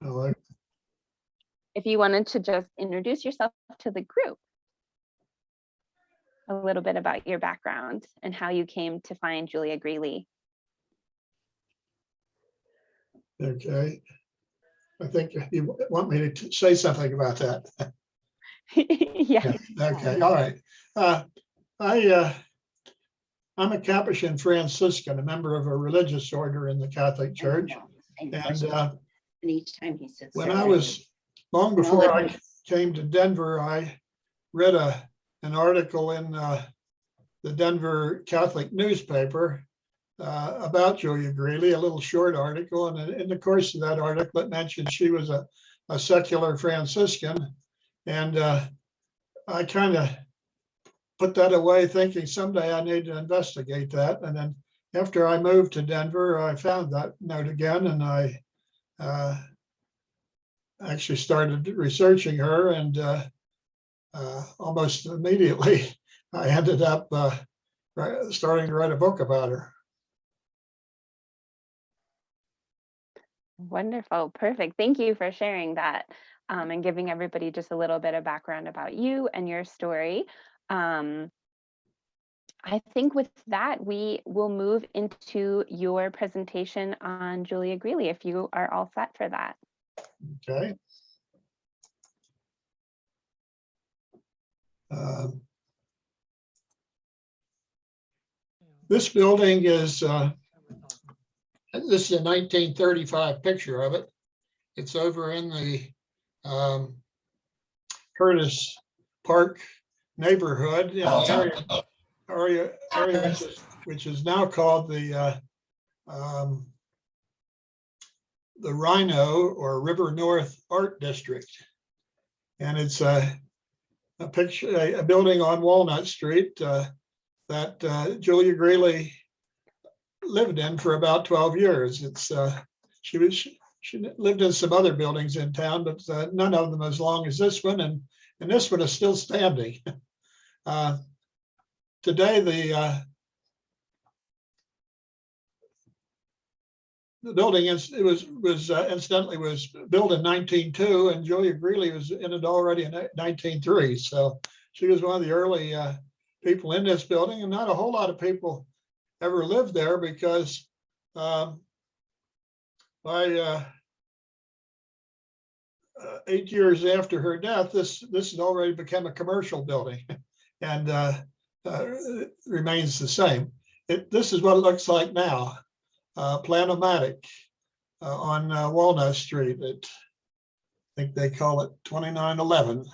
Hello. If you wanted to just introduce yourself to the group, a little bit about your background and how you came to find Julia Greeley. Okay. I think you want me to say something about that. Yeah. Okay. All right. I'm a Capuchin Franciscan, a member of a religious order in the Catholic Church. And each time he sits when there, I was, long before I came to Denver, I read an article in the Denver Catholic newspaper about Julia Greeley, a little short article. And in the course of that article, it mentioned she was a secular Franciscan. And I kind of put that away thinking someday I need to investigate that. And then after I moved to Denver, I found that note again, and I actually started researching her, and almost immediately I ended up starting to write a book about her. Wonderful. Perfect. Thank you for sharing that and giving everybody just a little bit of background about you and your story. I think with that, we will move into your presentation on Julia Greeley, if you are all set for that. Okay. This building is, this is a 1935 picture of it. It's over in the Curtis Park neighborhood in the area which is now called the Rhino or River North Art District. And it's a picture, a building on Walnut Street that Julia Greeley lived in for about 12 years. It's she lived in some other buildings in town, but none of them as long as this one, and this one is still standing. Today, the building incidentally was built in 1902, and Julia Greeley was in it already in 1903. So she was one of the early people in this building, and not a whole lot of people ever lived there because by 8 years after her death, this had already become a commercial building, and remains the same. This is what it looks like now. Planomatic on Walnut Street. I think they call it 2911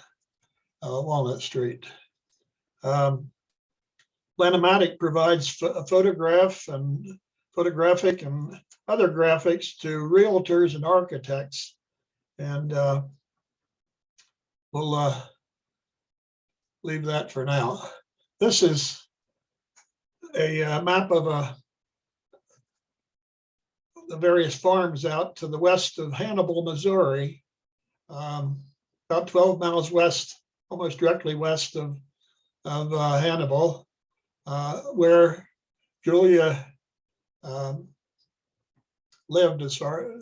Walnut Street. Planomatic provides photographic and other graphics to realtors and architects. And we'll leave that for now. This is a map of the various farms out to the west of Hannibal, Missouri, about 12 miles west, almost directly west of Hannibal, where Julia lived. As far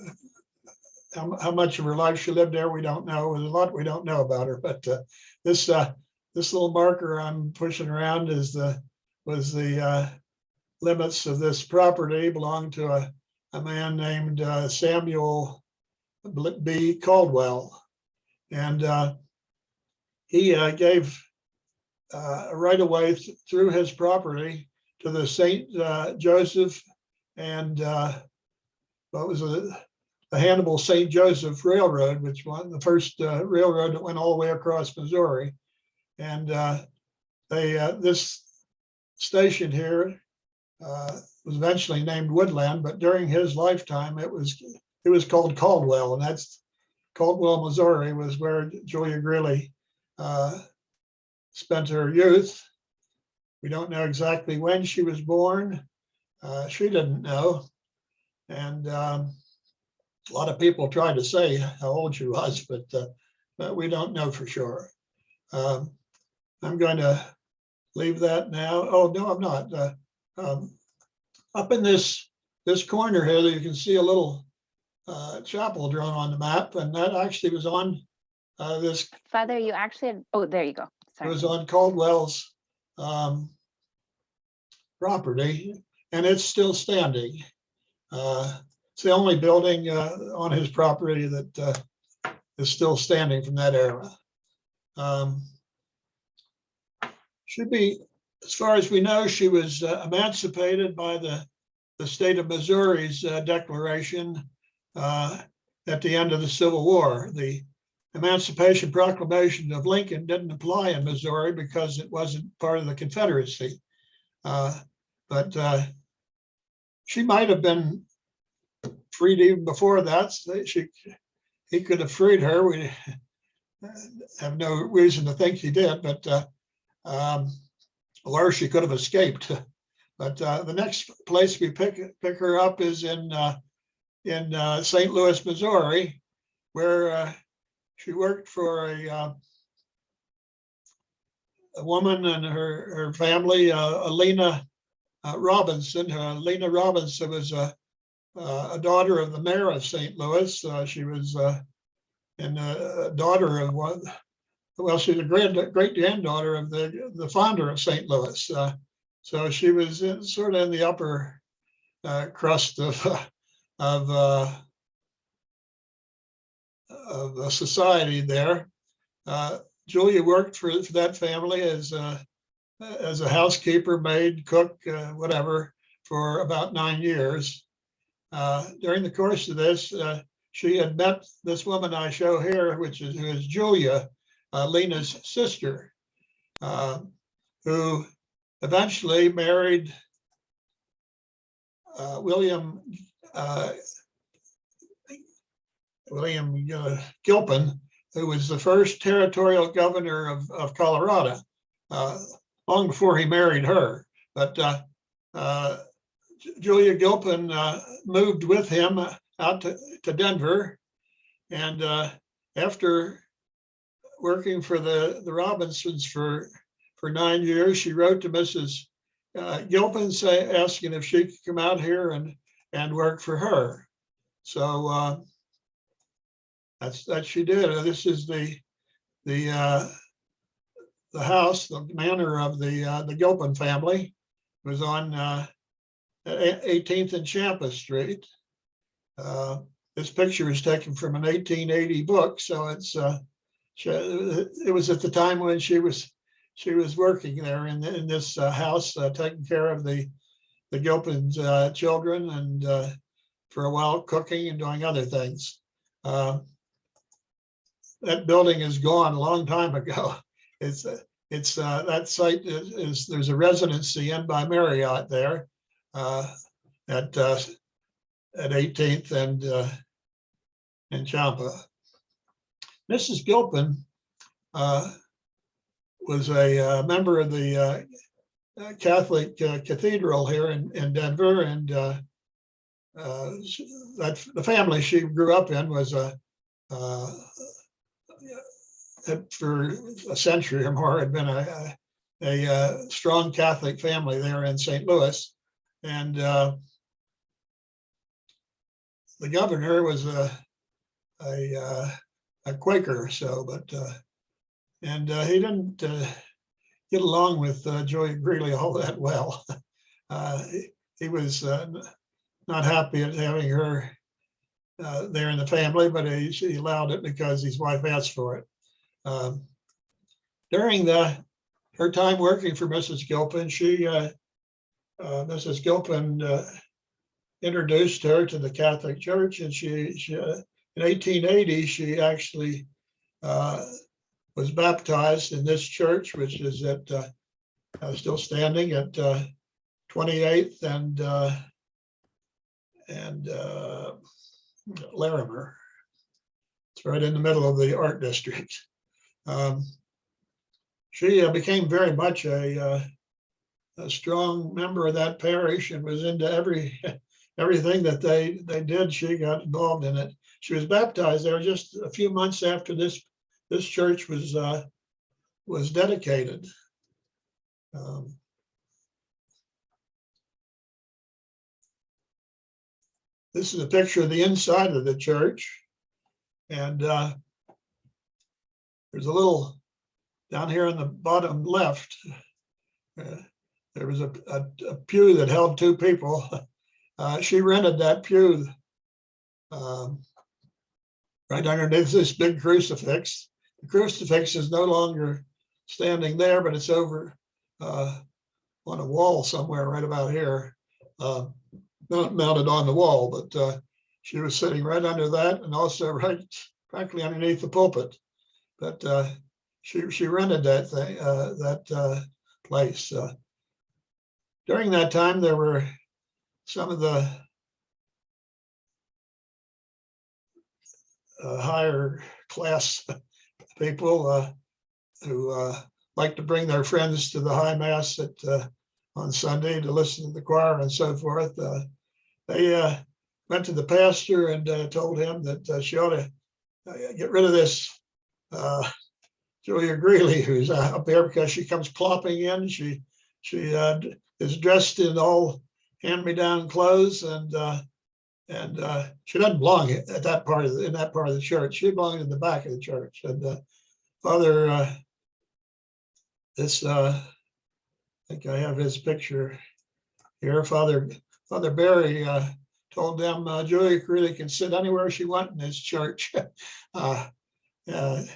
how much of her life she lived there, we don't know. There's a lot we don't know about her, but this little marker I'm pushing around was the limits of this property. Belonged to a man named Samuel B. Caldwell, and he gave a right of way through his property to the St. Joseph and what was it? The Hannibal St. Joseph Railroad, which was the first railroad that went all the way across Missouri. And this station here was eventually named Woodland, but during his lifetime, it was called Caldwell, and that's Caldwell, Missouri, was where Julia Greeley spent her youth. We don't know exactly when she was born. She didn't know, and a lot of people try to say how old she was, but we don't know for sure. I'm going to leave that now. Oh no, I'm not. Up in this corner here, you can see a little chapel drawn on the map, and that actually was on this. Father, you actually had, oh, there you go. It Sorry. was on Caldwell's property, and it's still standing. It's the only building on his property that is still standing from that era. Should be, as far as we know, she was emancipated by the state of Missouri's declaration at the end of the Civil War. The Emancipation Proclamation of Lincoln didn't apply in Missouri because it wasn't part of the Confederacy. But she might have been freed even before that. So he could have freed her. We have no reason to think he did, but or she could have escaped. But the next place we pick her up is in St. Louis, Missouri, where she worked for a woman and her family, Alina Robinson. Alina Robinson was a daughter of the mayor of St. Louis. She was and a daughter of one. Well, she's a great granddaughter of the founder of St. Louis. So she was sort of in the upper crust of society there. Julia worked for that family as a housekeeper, maid, cook, whatever, for about 9 years. During the course of this, she had met this woman I show here, who is Julia, Lena's sister, who eventually married William Gilpin, who was the first territorial governor of Colorado, long before he married her. But Julia Gilpin moved with him out to Denver, and after working for the Robinsons for 9 years, she wrote to Mrs. Gilpin asking if she could come out here and work for her. So that she did. This is the house, the manor of the Gilpin family. It was on 18th and Champa Street. This picture is taken from an 1880 book, so it was at the time when she was working there in this house, taking care of the Gilpin's children, and for a while cooking and doing other things. That building is gone a long time ago. It's that site is there's a residency Inn by Marriott there at 18th and Champa. Mrs. Gilpin was a member of the Catholic Cathedral here in Denver, and the family she grew up in was for a century or more had been a strong Catholic family there in St. Louis, and the governor was a Quaker, and he didn't get along with Julia Greeley all that well. He was not happy at having her there in the family, but he allowed it because his wife asked for it. During her time working for Mrs. Gilpin, Mrs. Gilpin introduced her to the Catholic Church, and she in 1880 she actually was baptized in this church, which is still standing at 28th and Larimer. It's right in the middle of the art district. She became very much a strong member of that parish and was into everything that they did. She got involved in it. She was baptized there just a few months after this church was dedicated. this is a picture of the inside of the church. And there's a little, down here in the bottom left, there was a pew that held 2 people. She rented that pew right underneath this big crucifix. The crucifix is no longer standing there, but it's over on a wall somewhere right about here, not mounted on the wall, but she was sitting right under that, and also right practically underneath the pulpit. But she rented that thing, that place. During that time, there were some of the higher class people who like to bring their friends to the high mass on Sunday to listen to the choir and so forth. They went to the pastor and told him that she ought to get rid of this Julia Greeley, who's up there, because she comes clopping in. She is dressed in all hand-me-down clothes, and she doesn't belong in that part of the church. She belonged in the back of the church. And Father, I think I have his picture here. Father Barry told them Julia Greeley can sit anywhere she wants in his church. And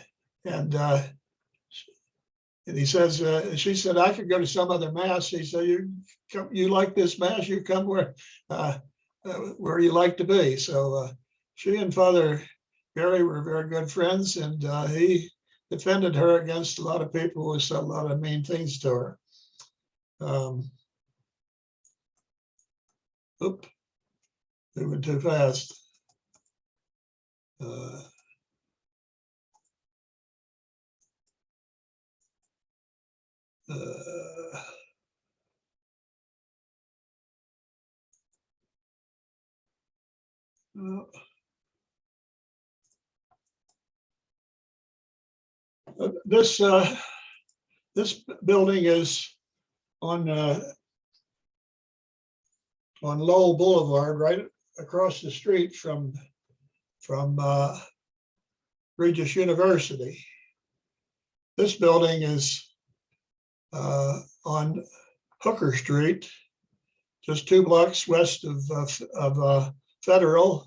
he says, she said, I could go to some other mass. He said, you like this mass, you come where you like to be. So she and Father Barry were very good friends, and he defended her against a lot of people who said a lot of mean things to her. Moving too fast. This building is on Lowell Boulevard, right across the street from Regis University. This building is on Hooker Street, just 2 blocks west of Federal,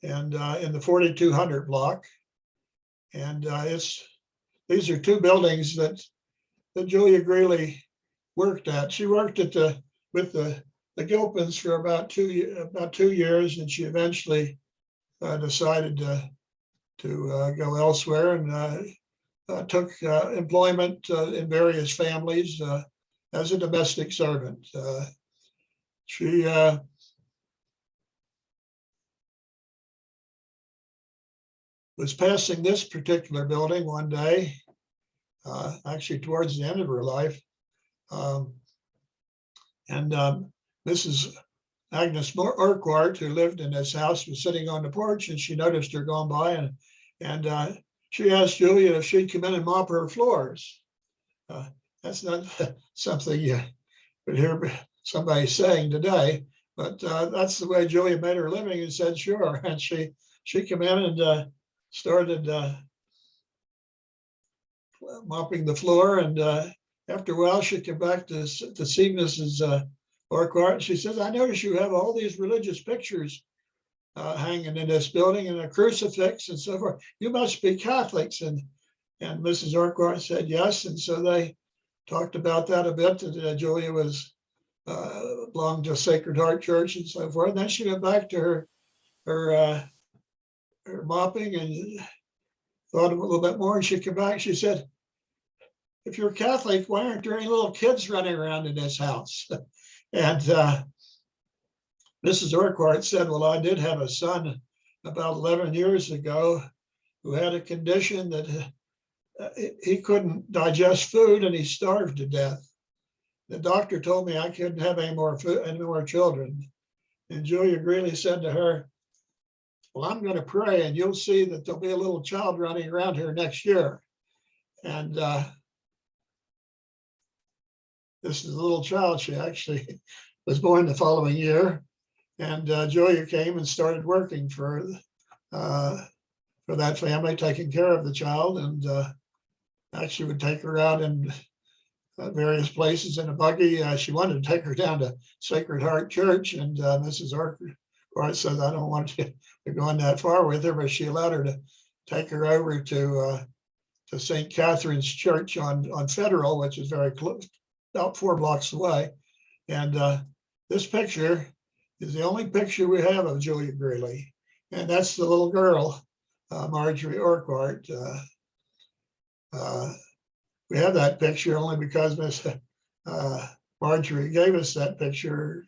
and in the 4200 block. And these are 2 buildings that Julia Greeley worked at. She worked with the Gilpins for about 2 years, and she eventually decided to go elsewhere, and took employment in various families as a domestic servant. She was passing this particular building one day, actually towards the end of her life. Mrs. Agnes Urquhart, who lived in this house, was sitting on the porch, and she noticed her going by, and she asked Julia if she'd come in and mop her floors. That's not something you would hear somebody saying today, but that's the way Julia made her living, and said, sure. And she came in and started mopping the floor, and after a while she came back to see Mrs. Urquhart. She says, I notice you have all these religious pictures hanging in this building, and a crucifix and so forth. You must be Catholics. And Mrs. Urquhart said yes, and so they talked about that a bit, that Julia belonged to Sacred Heart Church and so forth. And then she went back to her mopping and thought a little bit more, and she came back. She said, if you're Catholic, why aren't there any little kids running around in this house? And Mrs. Urquhart said, well, I did have a son about 11 years ago who had a condition that he couldn't digest food, and he starved to death. The doctor told me I couldn't have any more children. And Julia Greeley said to her, well, I'm going to pray, and you'll see that there'll be a little child running around here next year. And this is a little child. She actually was born the following year. And Julia came and started working for that family, taking care of the child, and actually would take her out in various places in a buggy. She wanted to take her down to Sacred Heart Church, and Mrs. Orkart said, I don't want you to go on that far with her, but she allowed her to take her over to St. Catherine's Church on Federal, which is very close, about 4 blocks away. And this picture is the only picture we have of Julia Greeley, and that's the little girl, Marjorie Orkart. We have that picture only because Miss Marjorie gave us that picture,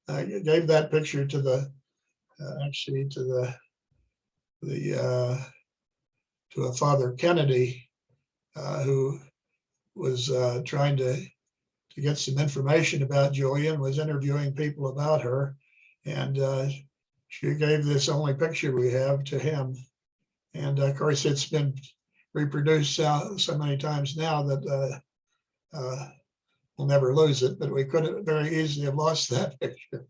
gave that picture to the to a Father Kennedy, who was trying to get some information about Julia and was interviewing people about her. And she gave this only picture we have to him. And of course, it's been reproduced so many times now that we'll never lose it, but we could very easily have lost that picture.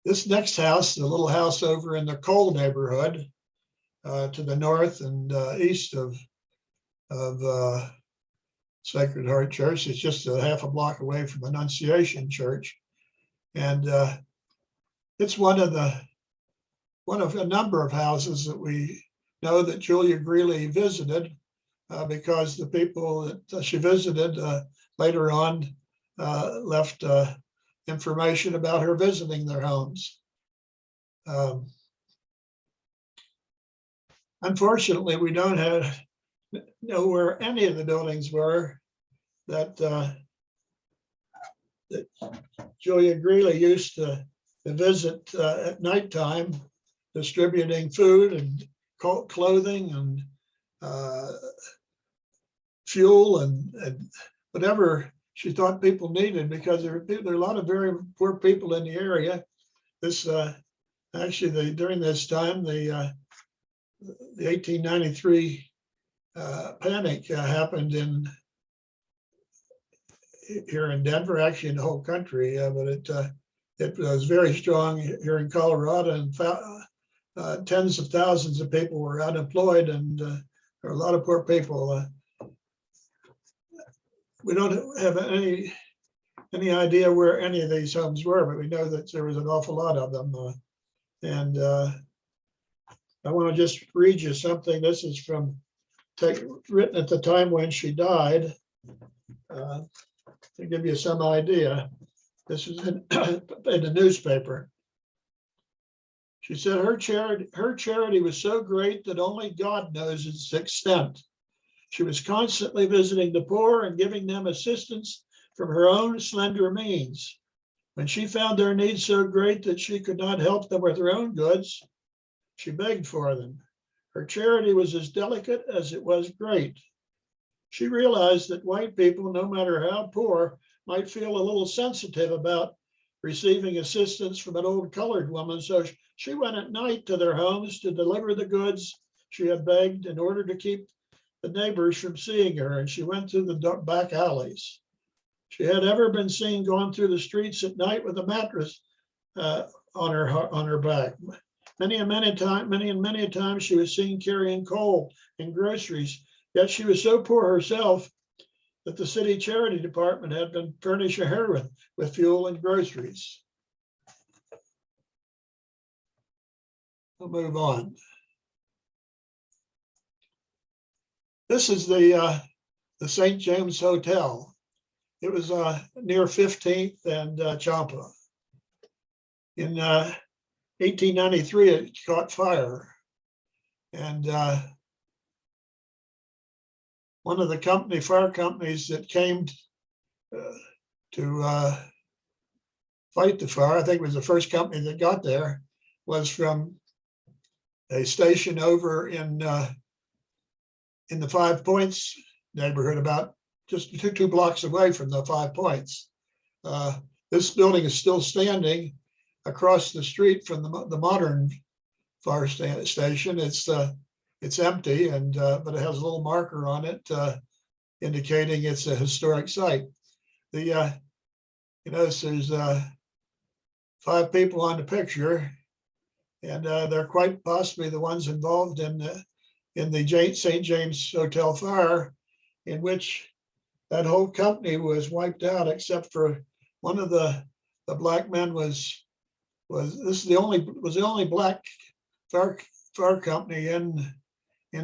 This next house, the little house over in the Cole neighborhood, to the north and east of Sacred Heart Church, it's just a half a block away from Annunciation Church, and it's one of a number of houses that we know that Julia Greeley visited, because the people that she visited later on left information about her visiting their homes. Unfortunately, we don't know where any of the buildings were that Julia Greeley used to visit at nighttime, distributing food and clothing and fuel and whatever she thought people needed, because there are a lot of very poor people in the area. This actually, during this time, the 1893 panic happened here in Denver, actually in the whole country, but it was very strong here in Colorado, and tens of thousands of people were unemployed, and there are a lot of poor people. We don't have any idea where any of these homes were, but we know that there was an awful lot of them. And I want to just read you something. This is written at the time when she died, to give you some idea. This is in the newspaper. She said her charity was so great that only God knows its extent. She was constantly visiting the poor and giving them assistance from her own slender means. When she found their needs so great that she could not help them with her own goods, she begged for them. Her charity was as delicate as it was great. She realized that white people, no matter how poor, might feel a little sensitive about receiving assistance from an old colored woman, so she went at night to their homes to deliver the goods she had begged in order to keep the neighbors from seeing her, and she went through the back alleys. She had ever been seen going through the streets at night with a mattress on her back. Many and many times she was seen carrying coal and groceries, yet she was so poor herself that the city charity department had been furnishing her with fuel and groceries. We'll move on. This is the St. James Hotel. It was near 15th and Champa. In 1893, it caught fire, and one of the fire companies that came to fight the fire, I think it was the first company that got there, was from a station over in the 5 Points neighborhood, about just two blocks away from the 5 Points. This building is still standing across the street from the modern fire station. It's empty, and but it has a little marker on it indicating it's a historic site. In you notice there's 5 people on the picture, and they're quite possibly the ones involved in the St. James Hotel fire, in which that whole company was wiped out, except for one of the black men was the only black fire company in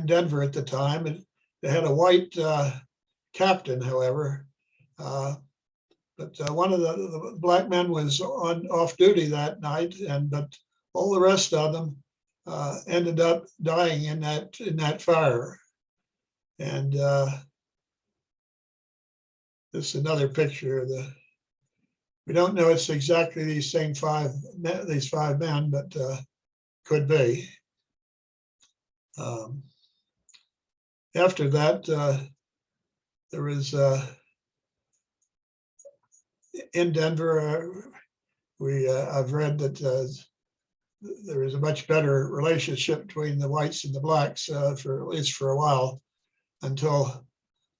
Denver at the time. And they had a white captain, however. But one of the black men was off duty that night, but all the rest of them ended up dying in that fire. And this is another picture of we don't know it's exactly these 5 men, but could be. After that, there was in Denver, I've read that there was a much better relationship between the whites and the blacks for at least for a while, until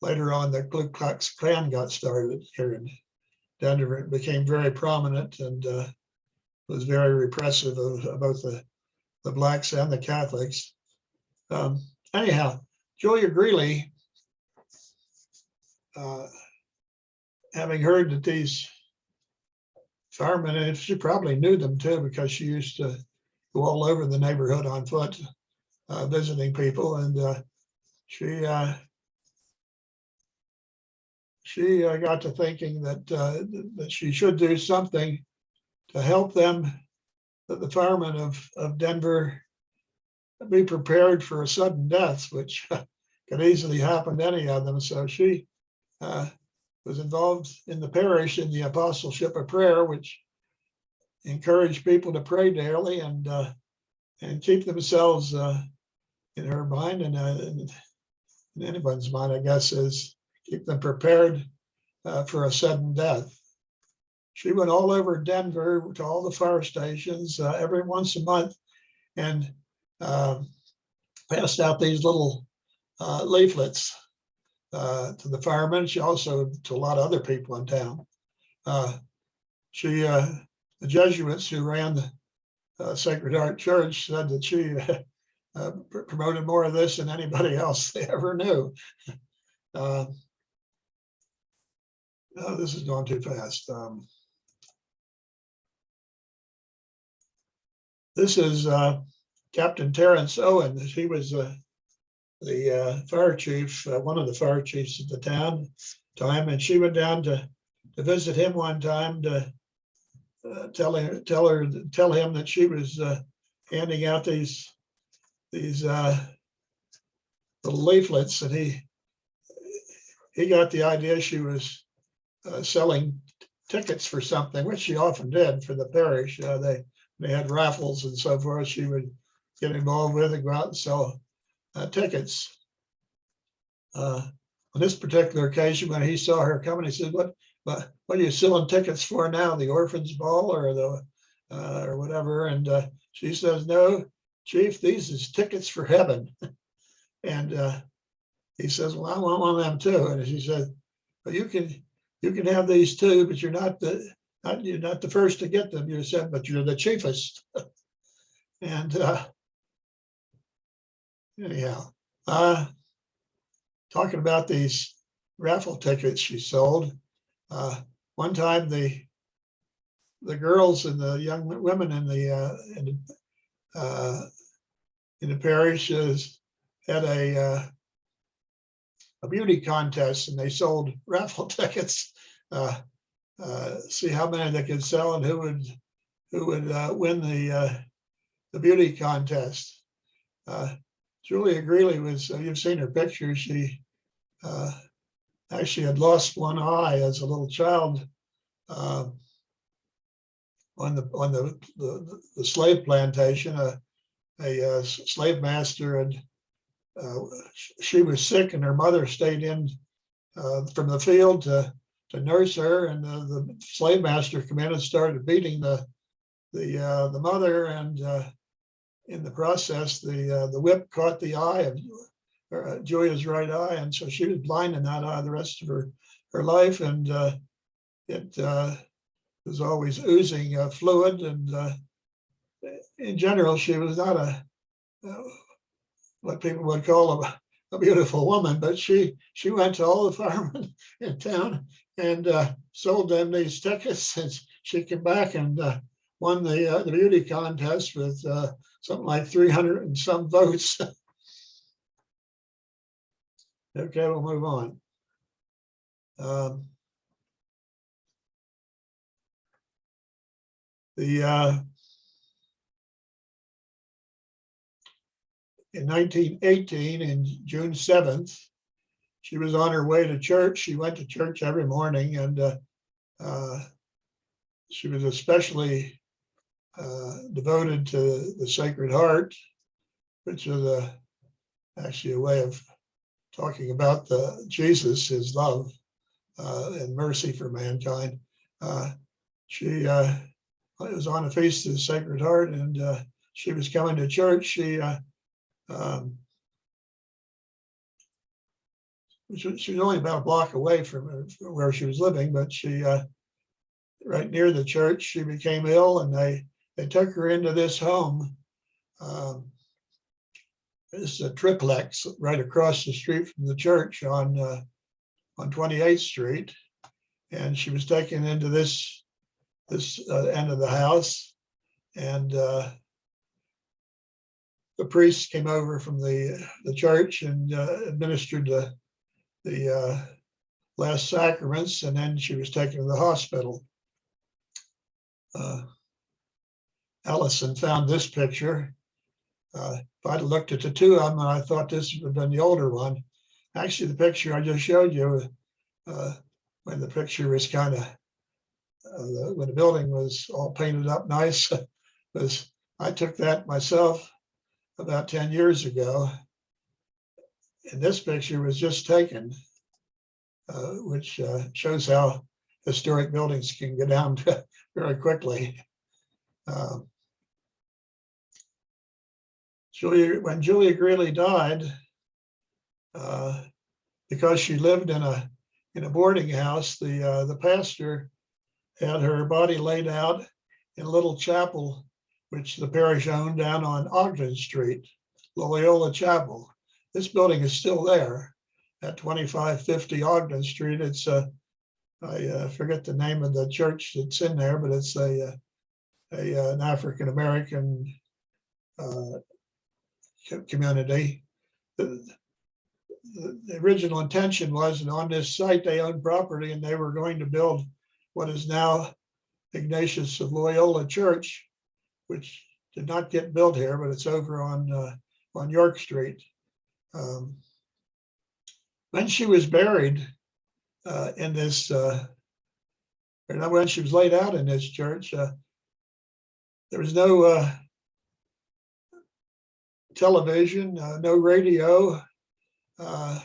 later on the Ku Klux Klan got started here in Denver. It became very prominent and was very repressive of both the blacks and the Catholics. Anyhow, Julia Greeley, having heard that these firemen, and she probably knew them too, because she used to go all over the neighborhood on foot, visiting people, and she got to thinking that she should do something to help them, that the firemen of Denver, be prepared for a sudden death, which could easily happen to any of them. So she was involved in the parish in the apostleship of prayer, which encouraged people to pray daily and keep themselves, in her mind and in anyone's mind, I guess, is keep them prepared for a sudden death. She went all over Denver to all the fire stations every once a month, and passed out these little leaflets to the firemen. She also to a lot of other people in town. The Jesuits who ran the Sacred Heart Church said that she promoted more of this than anybody else they ever knew. No, this is going too fast. This is Captain Terrence Owen. He was the fire chief, one of the fire chiefs at the time, and she went down to visit him one time to tell him that she was handing out these little leaflets, and he got the idea she was selling tickets for something, which she often did for the parish. They had raffles and so forth. She would get involved with and go out and sell tickets. On this particular occasion, when he saw her coming, he said, "What are you selling tickets for now? The orphans' ball or whatever?" And she says, "No, Chief, these is tickets for heaven." And he says, "Well, I want one of them too." And she said, "Well, you can have these too, but you're not the first to get them." You said, "But you're the chiefest." And anyhow, talking about these raffle tickets she sold, one time the girls and the young women in the parish had a beauty contest, and they sold raffle tickets, see how many they could sell and who would win the beauty contest. Julia Greeley was, you've seen her picture. She actually had lost one eye as a little child on the slave plantation. A slave master, and she was sick, and her mother stayed in from the field to nurse her, and the slave master came in and started beating the mother, and in the process, the whip caught the eye of Julia's right eye, and so she was blind in that eye the rest of her life. And it was always oozing fluid, and in general, she was not what people would call a beautiful woman, but she went to all the firemen in town and sold them these tickets, and she came back and won the beauty contest with something like 300 and some votes. Okay, we'll move on. In 1918, in June 7th, she was on her way to church. She went to church every morning, and she was especially devoted to the Sacred Heart, which is actually a way of talking about Jesus, his love and mercy for mankind. She was on a feast of the Sacred Heart, and she was coming to church. She was only about a block away from where she was living, but she right near the church, she became ill, and they took her into this home. It's a triplex right across the street from the church on 28th Street, and she was taken into this end of the house, and the priest came over from the church and administered the last sacraments, and then she was taken to the hospital. Allison found this picture. If I'd looked at the two of them, I thought this would have been the older one. Actually, the picture I just showed you, when the picture was kind of, when the building was all painted up nice, was I took that myself about 10 years ago. And this picture was just taken, which shows how historic buildings can go down very quickly. When Julia Greeley died, because she lived in a boarding house, the pastor had her body laid out in a little chapel, which the parish owned down on Ogden Street, Loyola Chapel. This building is still there at 2550 Ogden Street. It's I forget the name of the church that's in there, but it's an African American community. The original intention was that on this site they owned property, and they were going to build what is now Ignatius of Loyola Church, which did not get built here, but it's over on York Street. When she was buried in this, when she was laid out in this church, there was no television, no radio. The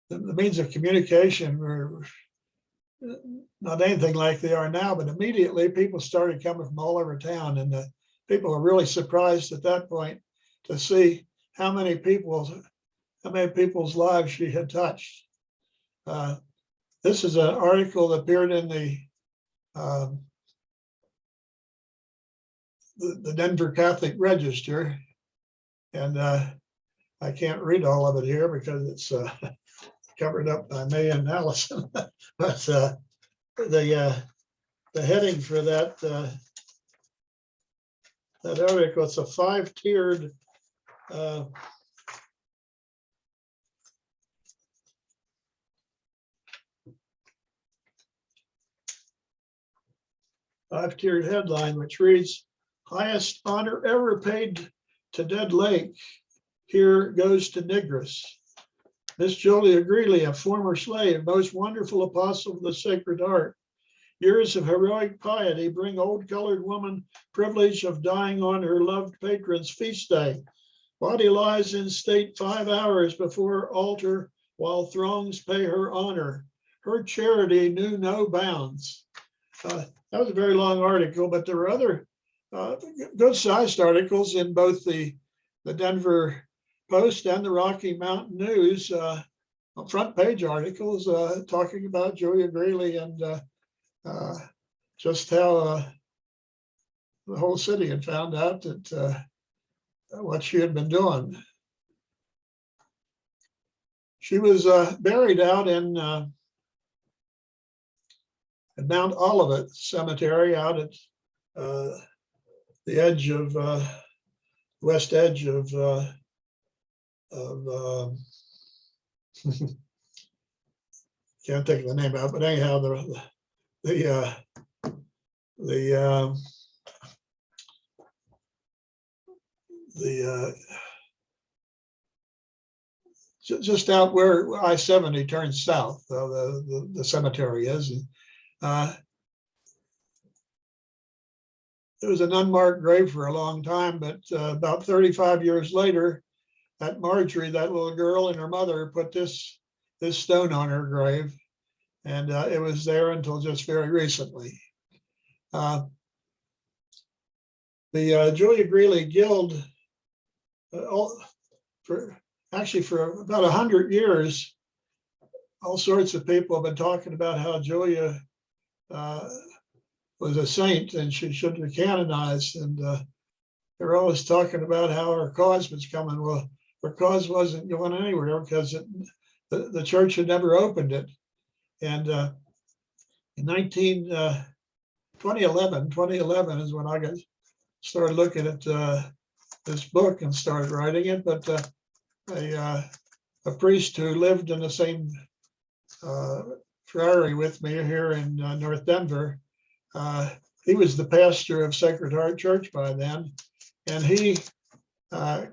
means of communication were not anything like they are now, but immediately people started coming from all over town, and people were really surprised at that point to see how many people's lives she had touched. This is an article that appeared in the Denver Catholic Register, and I can't read all of it here because it's covered up by me and Allison. But the heading for that article, it's a 5-tiered headline, which reads, "Highest honor ever paid to dead lake, here goes to Negress. Miss Julia Greeley, a former slave, most wonderful apostle of the Sacred Heart. Years of heroic piety bring old colored woman privilege of dying on her loved patron's feast day. Body lies in state 5 hours before altar while throngs pay her honor. Her charity knew no bounds." That was a very long article, but there were other good-sized articles in both the Denver Post and the Rocky Mountain News, front page articles talking about Julia Greeley and just how the whole city had found out that what she had been doing. She was buried out in Mount Olivet Cemetery out at the edge of west edge of can't think of the name of it, but anyhow, just out where I-70 turns south, the cemetery is. It was an unmarked grave for a long time, but about 35 years later, that Marjorie, that little girl, and her mother put this stone on her grave, and it was there until just very recently. The Julia Greeley Guild, for about 100 years, all sorts of people have been talking about how Julia was a saint and she should be canonized, and they're always talking about how her cause was coming. Well, her cause wasn't going anywhere because the church had never opened it. And in 2011 is when I started looking at this book and started writing it. But a priest who lived in the same friary with me here in North Denver, he was the pastor of Sacred Heart Church by then, and he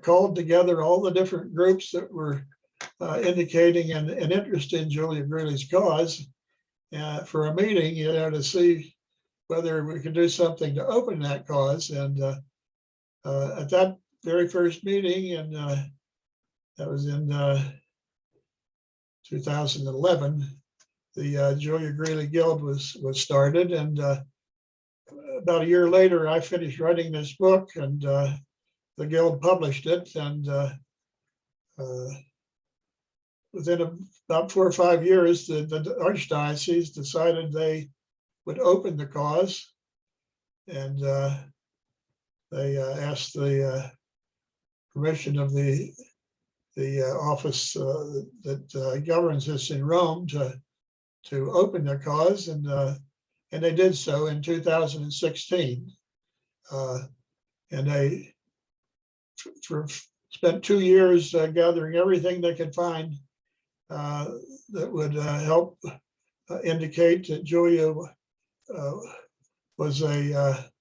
called together all the different groups that were indicating an interest in Julia Greeley's cause for a meeting, to see whether we could do something to open that cause. And at that very first meeting, and that was in 2011, the Julia Greeley Guild was started, and about a year later, I finished writing this book, and the Guild published it. And within about 4 or 5 years, the Archdiocese decided they would open the cause, and they asked the permission of the office that governs this in Rome to open the cause, and they did so in 2016. And they spent 2 years gathering everything they could find that would help indicate that Julia was a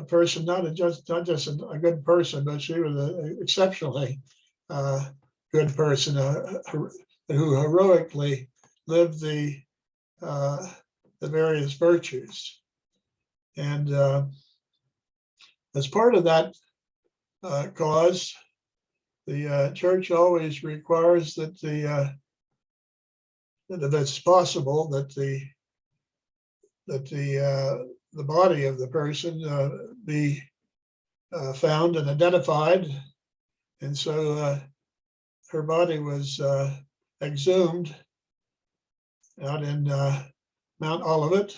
person, not just a good person, but she was an exceptionally good person who heroically lived the various virtues. And as part of that cause, the church always requires that if it's possible, that the body of the person be found and identified. And so her body was exhumed out in Mount Olivet.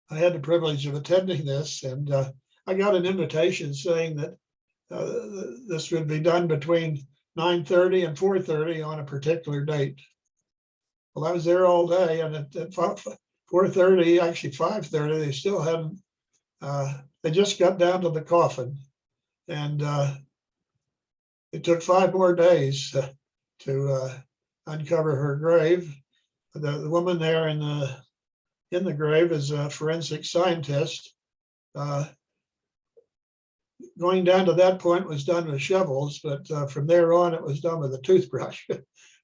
I had the privilege of attending this, and I got an invitation saying that this would be done between 9:30 and 4:30 on a particular date. Well, I was there all day, and at 4:30, actually 5:30, they still hadn't, they just got down to the coffin, and it took 5 more days to uncover her grave. The woman there in the grave is a forensic scientist. Going down to that point was done with shovels, but from there on, it was done with a toothbrush.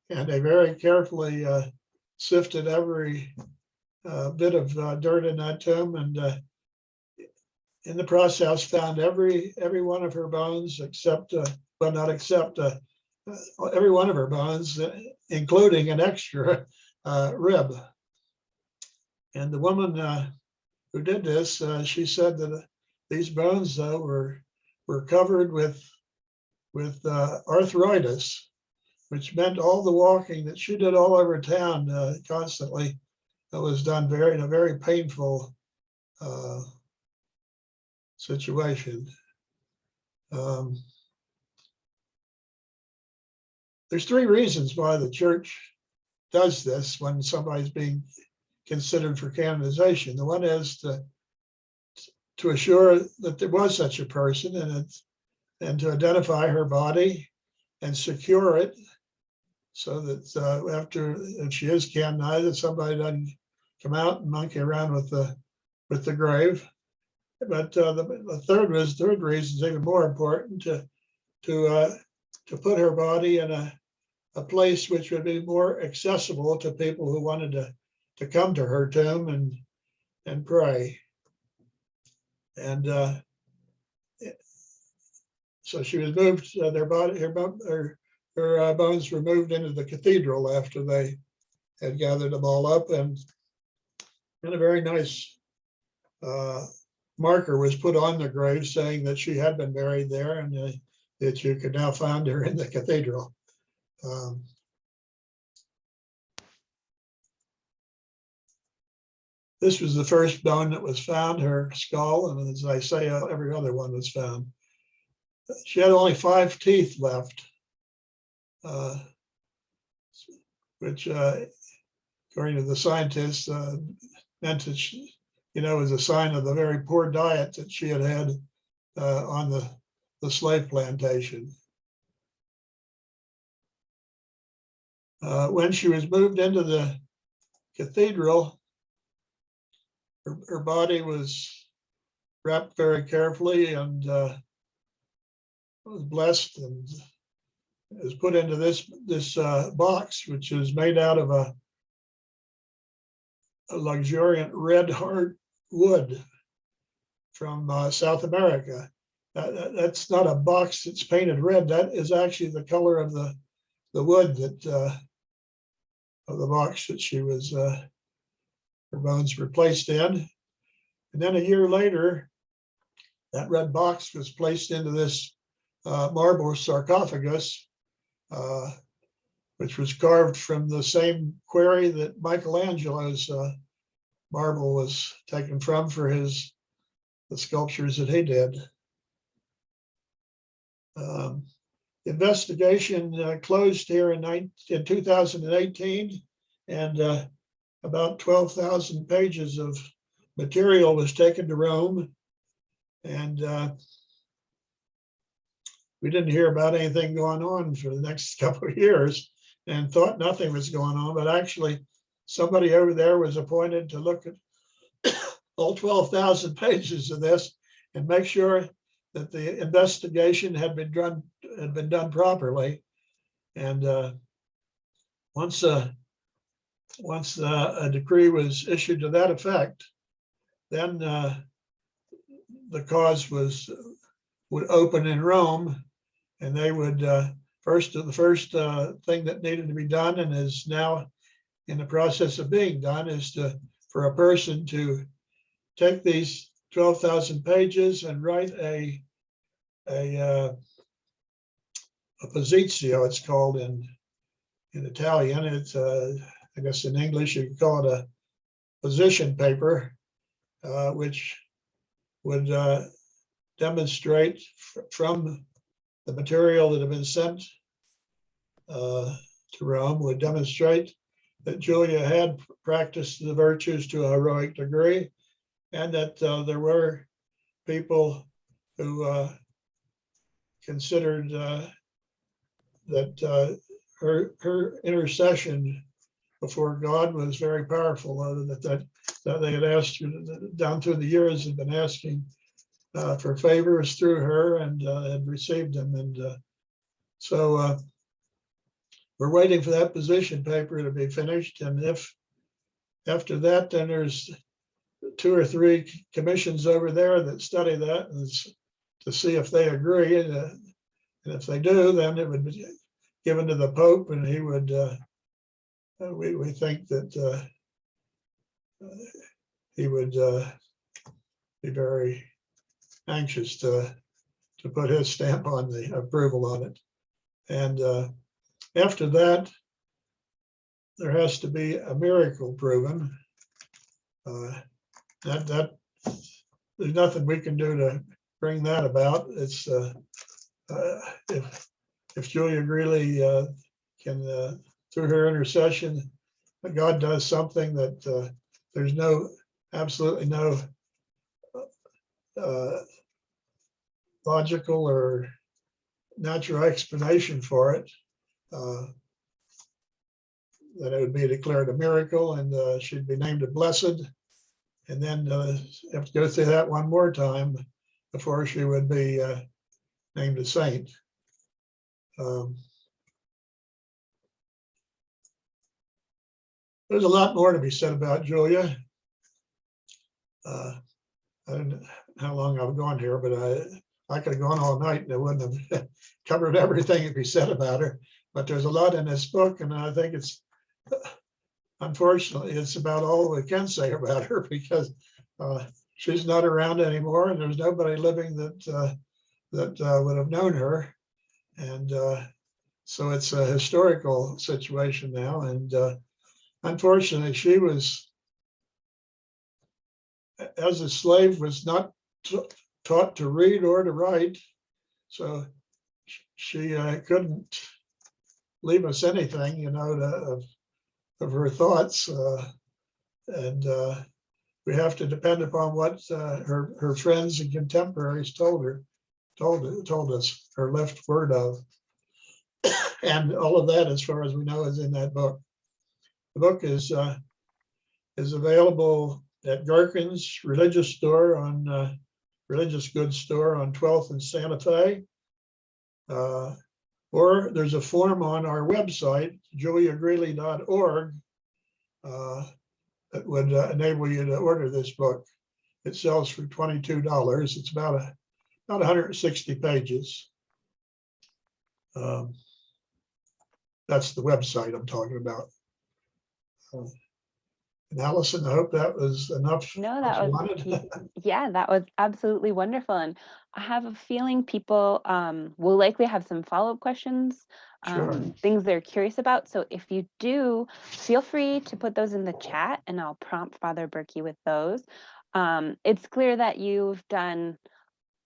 And they very carefully sifted every bit of dirt in that tomb, and in the process found every one of her bones except, well, not except, every one of her bones, including an extra rib. And the woman who did this, she said that these bones, though, were covered with arthritis, which meant all the walking that she did all over town constantly that was done in a very painful situation. There's three reasons why the church does this when somebody's being considered for canonization. The one is to assure that there was such a person, and to identify her body and secure it, so that if she is canonized, that somebody doesn't come out and monkey around with the grave. But the third reason is even more important, to put her body in a place which would be more accessible to people who wanted to come to her tomb and pray. And so she was moved. Her bones were moved into the cathedral after they had gathered them all up, and a very nice marker was put on the grave saying that she had been buried there, and that you could now find her in the cathedral. This was the first bone that was found, her skull, and as I say, every other one was found. She had only 5 teeth left, which, according to the scientists, meant that she, was a sign of the very poor diet that she had had on the slave plantation. When she was moved into the cathedral, her body was wrapped very carefully and was blessed, and was put into this box, which is made out of a luxuriant red hardwood from South America. That's not a box that's painted red. That is actually the color of the wood that of the box that she was her bones were placed in. And then a year later, that red box was placed into this marble sarcophagus, which was carved from the same quarry that Michelangelo's marble was taken from for the sculptures that he did. Investigation closed here in 2018, and about 12,000 pages of material was taken to Rome, and we didn't hear about anything going on for the next couple of years, and thought nothing was going on. But actually, somebody over there was appointed to look at all 12,000 pages of this and make sure that the investigation had been done properly. And once a decree was issued to that effect, then the cause would open in Rome, and they would the first thing that needed to be done, and is now in the process of being done, is for a person to take these 12,000 pages and write a posizio, it's called in Italian. It's I guess in English you could call it a position paper, which would demonstrate from the material that had been sent to Rome, would demonstrate that Julia had practiced the virtues to a heroic degree, and that there were people who considered that her intercession before God was very powerful, that they had asked, down through the years, had been asking for favors through her, and had received them. And so we're waiting for that position paper to be finished. And if after that, then there's 2 or 3 commissions over there that study that, and to see if they agree. And if they do, then it would be given to the Pope, and he would, we think that he would be very anxious to put his stamp on the approval on it. And after that, there has to be a miracle proven. That there's nothing we can do to bring that about. It's if Julia Greeley can through her intercession, God does something that there's absolutely no logical or natural explanation for it, that it would be declared a miracle and she'd be named a blessed, and then have to go through that one more time before she would be named a saint. There's a lot more to be said about Julia. I don't know how long I've gone here, but I could have gone all night and I wouldn't have covered everything that be said about her. But there's a lot in this book, and I think it's, unfortunately, it's about all we can say about her, because she's not around anymore, and there's nobody living that would have known her. And so it's a historical situation now. And unfortunately, she was, as a slave, was not taught to read or to write. So she couldn't leave us anything, you know, of her thoughts. And we have to depend upon what her friends and contemporaries told us, her left word of. And all of that, as far as we know, is in that book. The book is available at Garkin's religious store on religious goods store on 12th and Santa Fe. Or there's a form on our website, juliagreeley.org, that would enable you to order this book. It sells for $22. It's about 160 pages. That's the website I'm talking about. And Allison, I hope that was enough. No, that was, yeah, that was absolutely wonderful. And I have a feeling people will likely have some follow-up questions, Sure. things they're curious about. So if you do, feel free to put those in the chat and I'll prompt Father Burkey with those. It's clear that you've done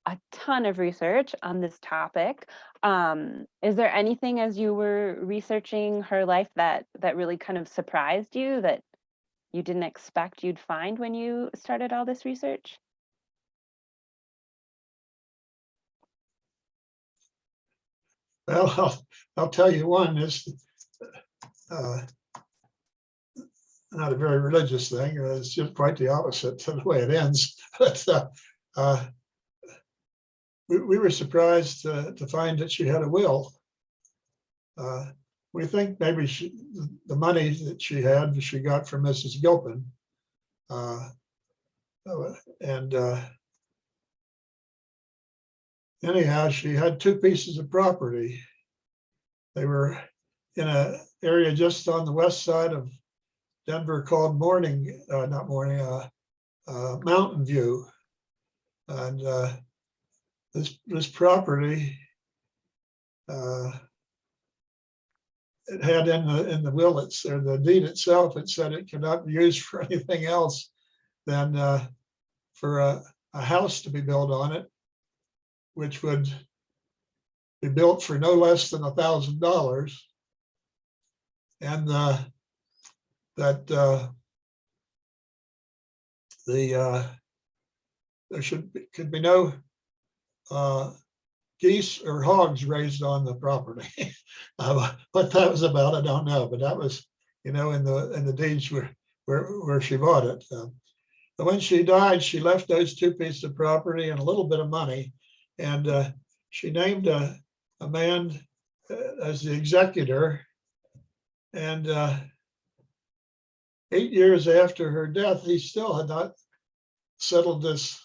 a ton of research on this topic. Is there anything as you were researching her life that really kind of surprised you, that you didn't expect you'd find when you started all this research? Well, I'll tell you one. It's not a very religious thing. It's just quite the opposite to the way it ends. But we were surprised to find that she had a will. We think maybe the money that she got from Mrs. Gilpin. Anyhow, she had two pieces of property. They were in an area just on the west side of Denver called Mountain View. And this property, it had in the will, or the deed itself, it said it cannot be used for anything else than for a house to be built on it, which would be built for no less than $1,000, and that there could be no geese or hogs raised on the property. What that was about, I don't know, but that was, in the deeds where she bought it. But when she died, she left those two pieces of property and a little bit of money, and she named a man as the executor. And 8 years after her death, he still had not settled this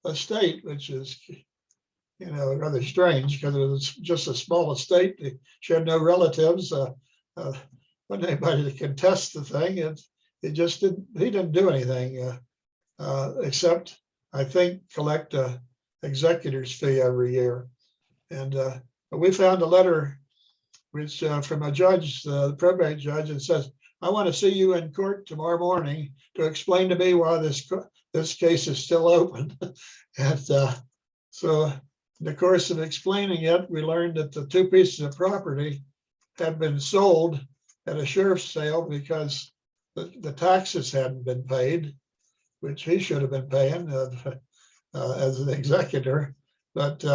estate, which is, rather strange, because it was just a small estate. She had no relatives, wasn't anybody to contest the thing. He didn't do anything except, I think, collect a executor's fee every year. And we found a letter which from a judge, the probate judge, and says, I want to see you in court tomorrow morning to explain to me why this case is still open. And so in the course of explaining it, we learned that the two pieces of property had been sold at a sheriff's sale because the taxes hadn't been paid, which he should have been paying as an executor. But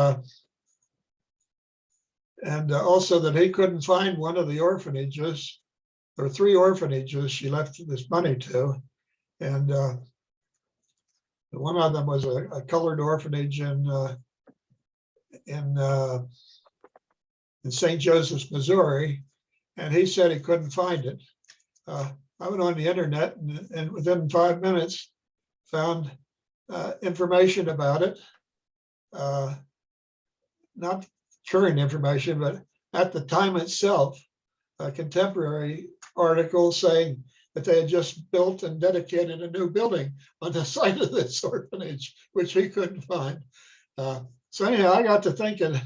and also that he couldn't find one of the orphanages, or 3 orphanages she left this money to. And one of them was a colored orphanage in St. Joseph's, Missouri. And he said he couldn't find it. I went on the internet and within 5 minutes found information about it. Not current information, but at the time itself, a contemporary article saying that they had just built and dedicated a new building on the site of this orphanage, which he couldn't find. So anyhow, I got to thinking,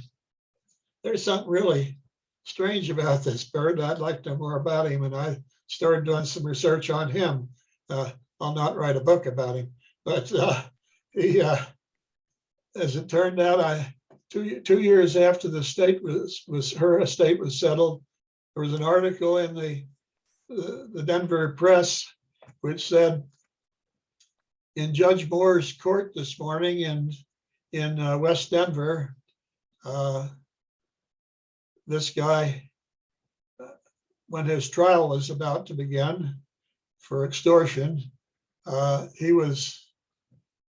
there's something really strange about this bird. I'd like to know more about him, and I started doing some research on him. I'll not write a book about him, but he, as it turned out, 2 years after the estate her estate was settled, there was an article in the Denver Press which said, in Judge Moore's court this morning in West Denver, this guy, when his trial was about to begin for extortion,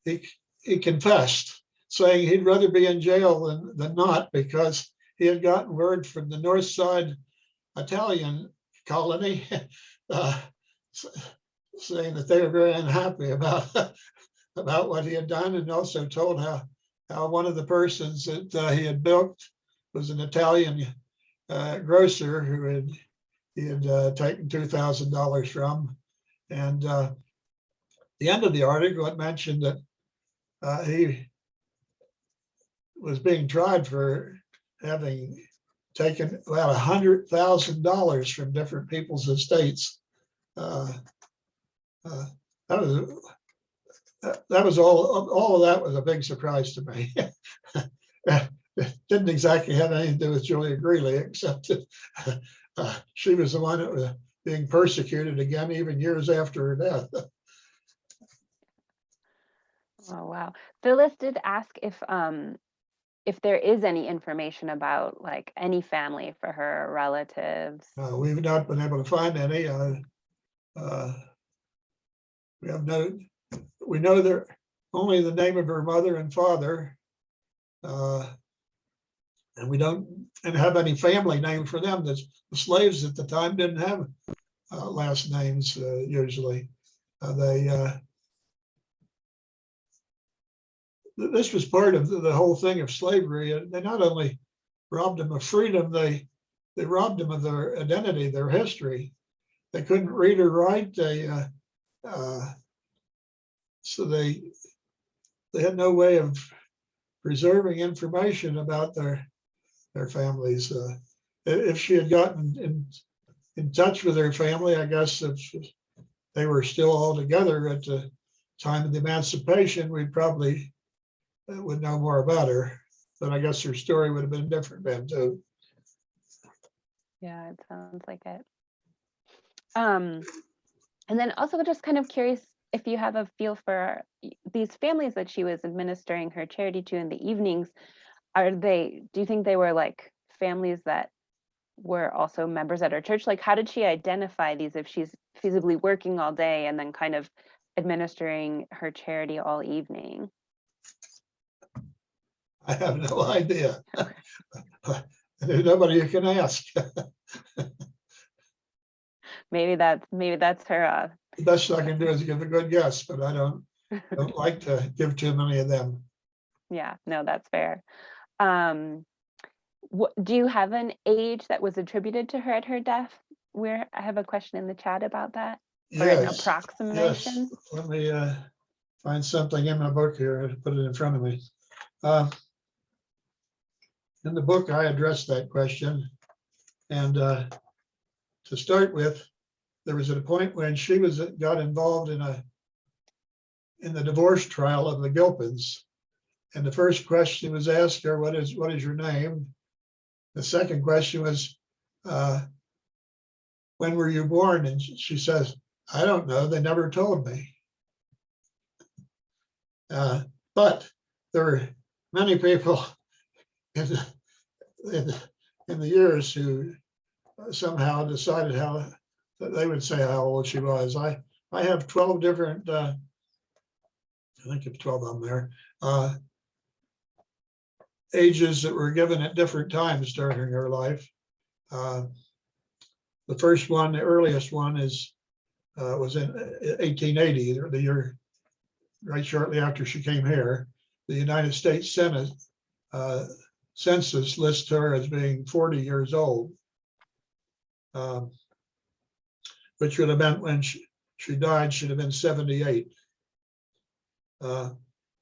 he confessed, saying he'd rather be in jail than not, because he had gotten word from the North Side Italian colony saying that they were very unhappy about what he had done, and also told how one of the persons that he had bilked was an Italian grocer who he had taken $2,000 from. And the end of the article, it mentioned that he was being tried for having taken about $100,000 from different people's estates. That was all of that was a big surprise to me. It didn't exactly have anything to do with Julia Greeley, except that she was the one that was being persecuted again, even years after her death. Oh, wow. Phyllis did ask if there is any information about like any family for her, relatives. We've not been able to find any. We know there only the name of her mother and father, and we don't have any family name for them. The slaves at the time didn't have last names usually. This was part of the whole thing of slavery. They not only robbed them of freedom, they robbed them of their identity, their history. They couldn't read or write. So they had no way of preserving information about their families. If she had gotten in touch with her family, I guess if they were still all together at the time of the Emancipation, we probably would know more about her. But I guess her story would have been different then too. Yeah, it sounds like it. And then also just kind of curious if you have a feel for these families that she was administering her charity to in the evenings. Do you think they were like families that were also members at her church? Like, how did she identify these if she's feasibly working all day and then kind of administering her charity all evening? I have no idea. There's nobody you can ask. Maybe that's her. The best I can do is give a good guess, but I don't like to give too many of them. Yeah, no, that's fair. Do you have an age that was attributed to her at her death? I have a question in the chat about that. Or an Yes, approximation. yes. Let me find something in my book here and put it in front of me. In the book, I addressed that question. And to start with, there was a point when she got involved in the divorce trial of the Gilpins. And the first question was asked her, what is your name? The second question was, when were you born? And she says, I don't know, they never told me. But there were many people in the years who somehow decided that they would say how old she was. I have 12 different, I think it's 12 of them there, ages that were given at different times during her life. The first one, the earliest one was in 1880, the year right shortly after she came here. The United States Senate census lists her as being 40 years old, which would have meant when she died, she'd have been 78. And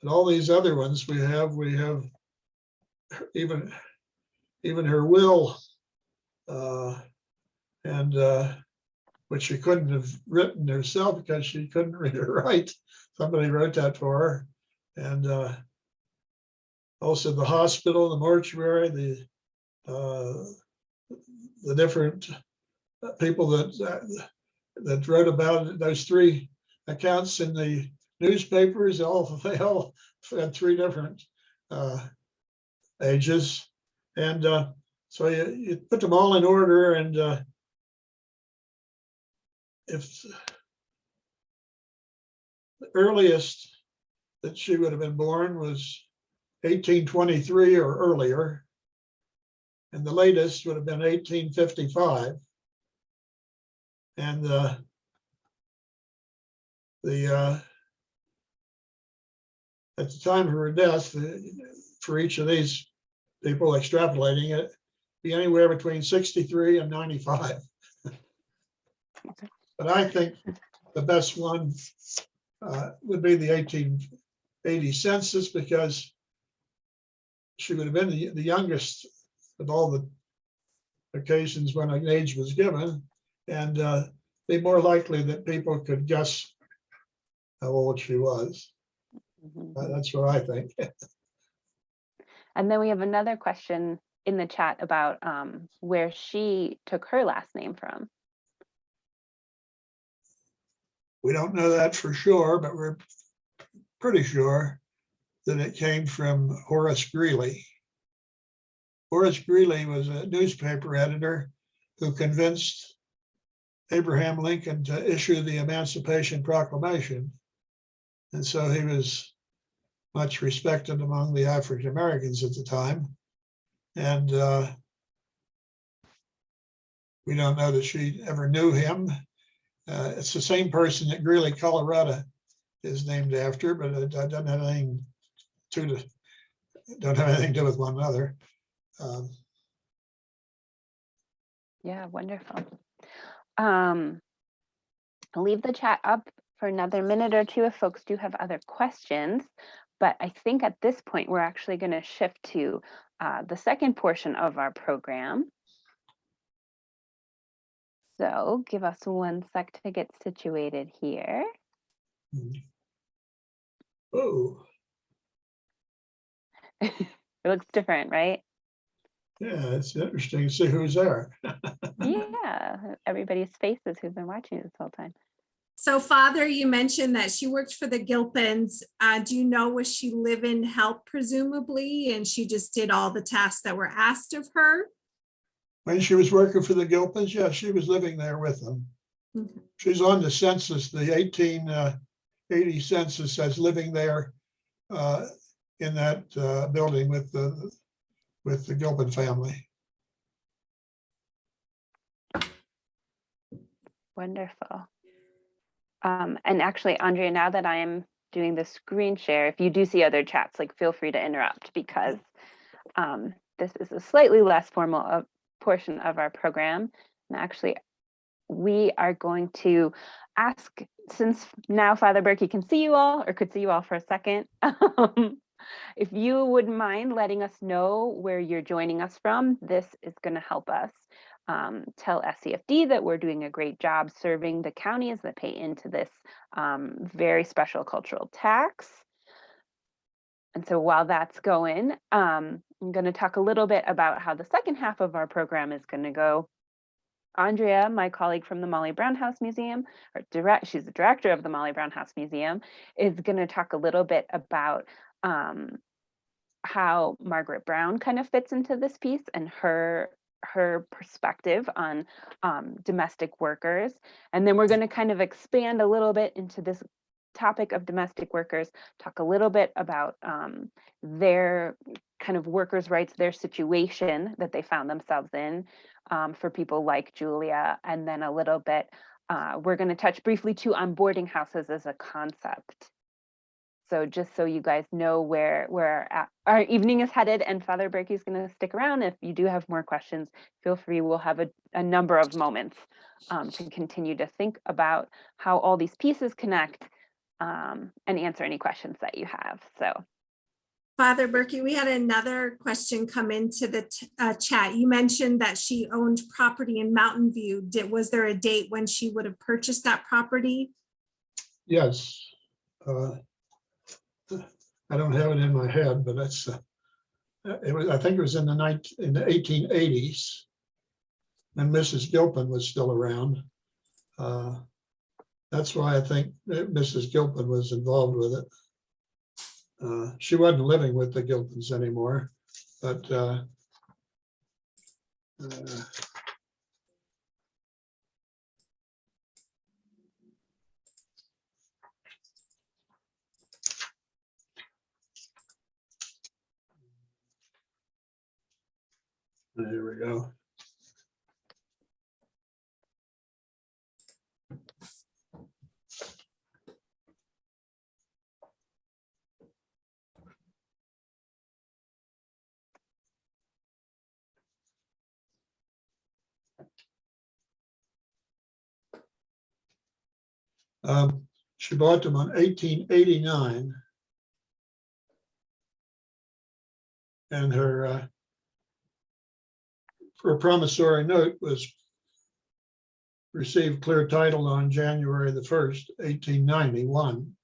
all these other ones we have even her will, and which she couldn't have written herself because she couldn't read or write. Somebody wrote that for her. And also the hospital, the mortuary, the different people that wrote about it, those three accounts in the newspapers, they all had three different ages. And so you put them all in order, and if the earliest that she would have been born was 1823 or earlier, and the latest would have been 1855. And at the time of her death, for each of these people extrapolating it, be anywhere between 63 and 95. But I think the best one would be the 1880 census, because she would have been the youngest of all the occasions when an age was given, and be more likely that people could guess how old she was. That's what I think. And then we have another question in the chat about where she took her last name from. We don't know that for sure, but we're pretty sure that it came from Horace Greeley. Horace Greeley was a newspaper editor who convinced Abraham Lincoln to issue the Emancipation Proclamation. And so he was much respected among the African Americans at the time. And we don't know that she ever knew him. It's the same person that Greeley, Colorado is named after, but it doesn't have anything to do with one another. Yeah, wonderful. I'll leave the chat up for another minute or two if folks do have other questions, but I think at this point we're actually going to shift to the second portion of our program. So give us 1 sec to get situated here. Oh, It looks different, right? yeah, it's interesting to see who's there. Yeah, everybody's faces who've been watching this whole time. So, Father, you mentioned that she worked for the Gilpins. Do you know, was she live-in help presumably, and she just did all the tasks that were asked of her? When she was working for the Gilpins, yeah, she was living there with them. Okay. She's on the census, the 1880 census, as living there in that building with the Gilpin family. Wonderful. And actually, Andrea, now that I am doing the screen share, if you do see other chats, like feel free to interrupt, because this is a slightly less formal portion of our program. And actually, we are going to ask, since now Father Burkey can see you all, or could see you all for a second, if you would mind letting us know where you're joining us from, this is going to help us tell SCFD that we're doing a great job serving the counties that pay into this very special cultural tax. And so while that's going, I'm going to talk a little bit about how the second half of our program is going to go. Andrea, my colleague from the Molly Brown House Museum, she's the director of the Molly Brown House Museum, is going to talk a little bit about how Margaret Brown kind of fits into this piece and her perspective on domestic workers. And then we're going to kind of expand a little bit into this topic of domestic workers, talk a little bit about their kind of workers' rights, their situation that they found themselves in for people like Julia. And then a little bit, we're going to touch briefly too on boarding houses as a concept. So just so you guys know where our evening is headed, and Father Burkey is going to stick around. If you do have more questions, feel free. We'll have a number of moments to continue to think about how all these pieces connect and answer any questions that you have. So, Father Burkey, we had another question come into the chat. You mentioned that she owned property in Mountain View. Was there a date when she would have purchased that property? Yes. I don't have it in my head, but that's it was. I think it was in the 1880s, and Mrs. Gilpin was still around. That's why I think that Mrs. Gilpin was involved with it. She wasn't living with the Gilpins anymore, but there we go. She bought them in 1889, and her promissory note was received clear title on January the 1st, 1891.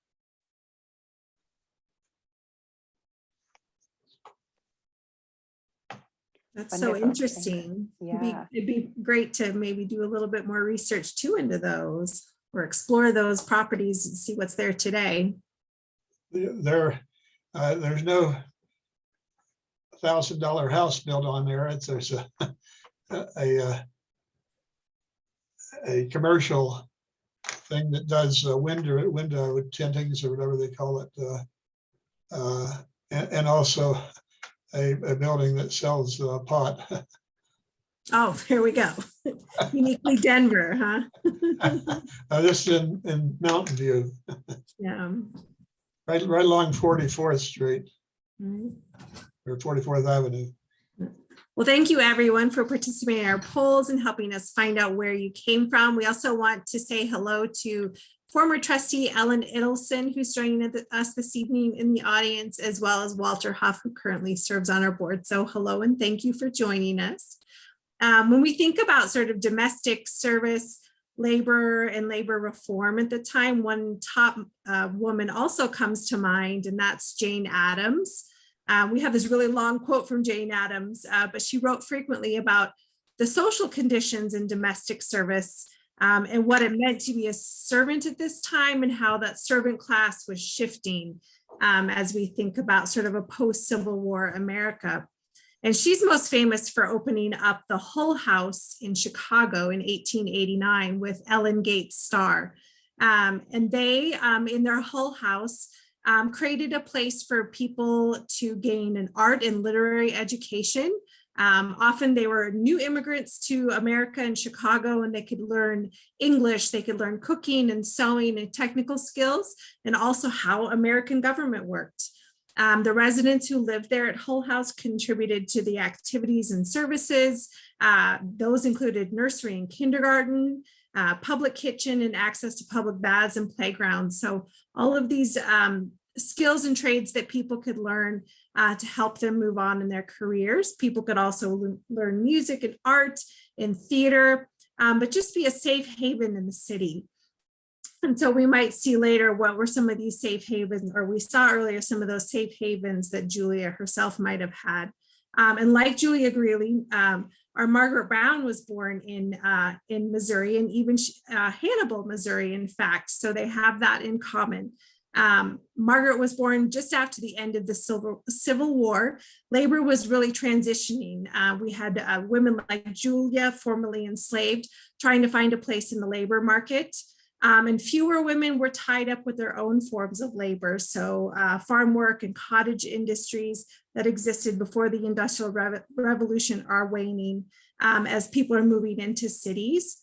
That's so wonderful. interesting. Yeah. It'd be great to maybe do a little bit more research too into those, or explore those properties and see what's there today. There's no $1,000 house built on there. There's a commercial thing that does window tintings or whatever they call it, and also a building that sells pot. Oh, here we go. Uniquely Denver, huh? This is in Mountain View, Yeah. right along 44th Street Right. or 44th Avenue. Well, thank you everyone for participating in our polls and helping us find out where you came from. We also want to say hello to former trustee Ellen Idelson, who's joining us this evening in the audience, as well as Walter Huff, who currently serves on our board. So hello and thank you for joining us. When we think about sort of domestic service, labor and labor reform at the time, one top woman also comes to mind, and that's Jane Addams. We have this really long quote from Jane Addams, but she wrote frequently about the social conditions in domestic service and what it meant to be a servant at this time, and how that servant class was shifting as we think about sort of a post-Civil War America. And she's most famous for opening up the Hull House in Chicago in 1889 with Ellen Gates Starr. And they, in their Hull House, created a place for people to gain an art and literary education. Often they were new immigrants to America and Chicago, and they could learn English, they could learn cooking and sewing and technical skills, and also how American government worked. The residents who lived there at Hull House contributed to the activities and services. Those included nursery and kindergarten, public kitchen, and access to public baths and playgrounds. So all of these skills and trades that people could learn to help them move on in their careers. People could also learn music and art and theater, but just be a safe haven in the city. And so we might see later what were some of these safe havens, or we saw earlier some of those safe havens that Julia herself might have had. And like Julia Greeley, our Margaret Brown was born in Missouri, and even Hannibal, Missouri, in fact. So they have that in common. Margaret was born just after the end of the Civil War. Labor was really transitioning. We had women like Julia, formerly enslaved, trying to find a place in the labor market. And fewer women were tied up with their own forms of labor. So farm work and cottage industries that existed before the Industrial Revolution are waning as people are moving into cities.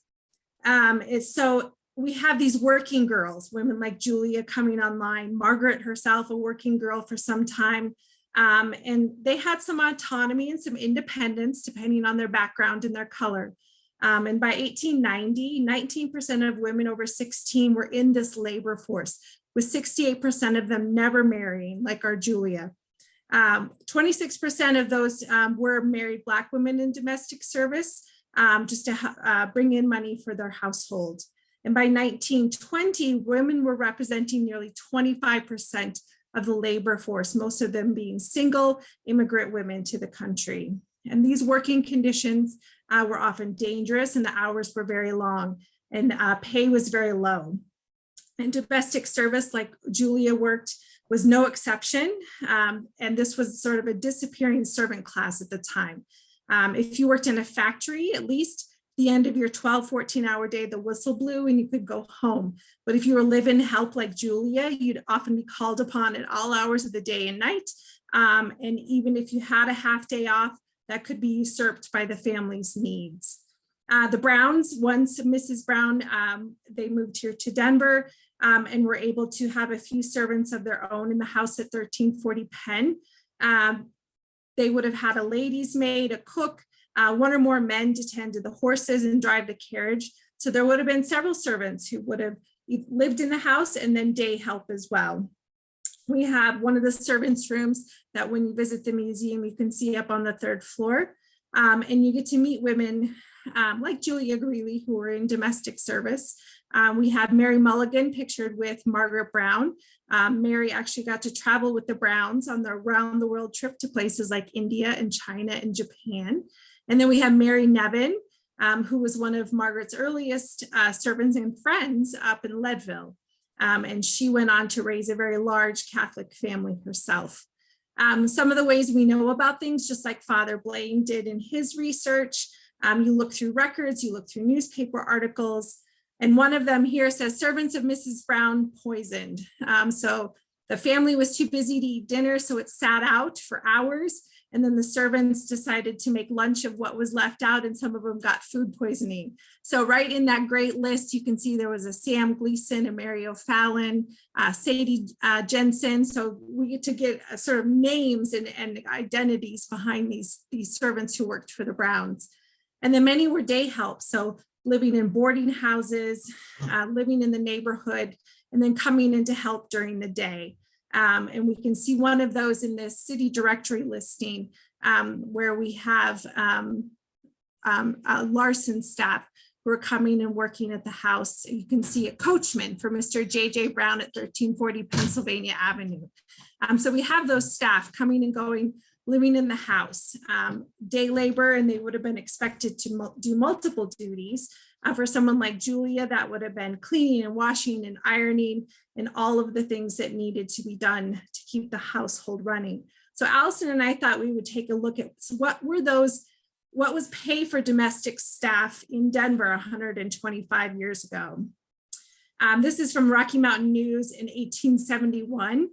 So we have these working girls, women like Julia coming online, Margaret herself, a working girl for some time. And they had some autonomy and some independence depending on their background and their color. And by 1890, 19% of women over 16 were in this labor force, with 68% of them never marrying, like our Julia. 26% of those were married Black women in domestic service, just to bring in money for their household. And by 1920, women were representing nearly 25% of the labor force, most of them being single immigrant women to the country. And these working conditions were often dangerous, and the hours were very long, and pay was very low. And domestic service, like Julia worked, was no exception. And this was sort of a disappearing servant class at the time. If you worked in a factory, at least the end of your 12, 14-hour day, the whistle blew and you could go home. But if you were live-in help like Julia, you'd often be called upon at all hours of the day and night. And even if you had a half day off, that could be usurped by the family's needs. The Browns, once Mrs. Brown, they moved here to Denver and were able to have a few servants of their own in the house at 1340 Penn. They would have had a lady's maid, a cook, one or more men to tend to the horses and drive the carriage. So there would have been several servants who would have lived in the house and then day help as well. We have one of the servants' rooms that when you visit the museum, you can see up on the 3rd floor. And you get to meet women like Julia Greeley, who were in domestic service. We have Mary Mulligan pictured with Margaret Brown. Mary actually got to travel with the Browns on the around the world trip to places like India and China and Japan. And then we have Mary Nevin, who was one of Margaret's earliest servants and friends up in Leadville. And she went on to raise a very large Catholic family herself. Some of the ways we know about things, just like Father Blaine did in his research, you look through records, you look through newspaper articles, and one of them here says servants of Mrs. Brown poisoned. So the family was too busy to eat dinner, so it sat out for hours. And then the servants decided to make lunch of what was left out, and some of them got food poisoning. So right in that great list, you can see there was a Sam Gleason, a Mary O'Fallon, Sadie Jensen. So we get to get sort of names and identities behind these servants who worked for the Browns. And then many were day help. So living in boarding houses, living in the neighborhood, and then coming in to help during the day. And we can see one of those in this city directory listing where we have Larson staff who are coming and working at the house. You can see a coachman for Mr. J.J. Brown at 1340 Pennsylvania Avenue. So we have those staff coming and going, living in the house, day labor, and they would have been expected to do multiple duties. For someone like Julia, that would have been cleaning and washing and ironing and all of the things that needed to be done to keep the household running. So Allison and I thought we would take a look at what was pay for domestic staff in Denver 125 years ago. This is from Rocky Mountain News in 1871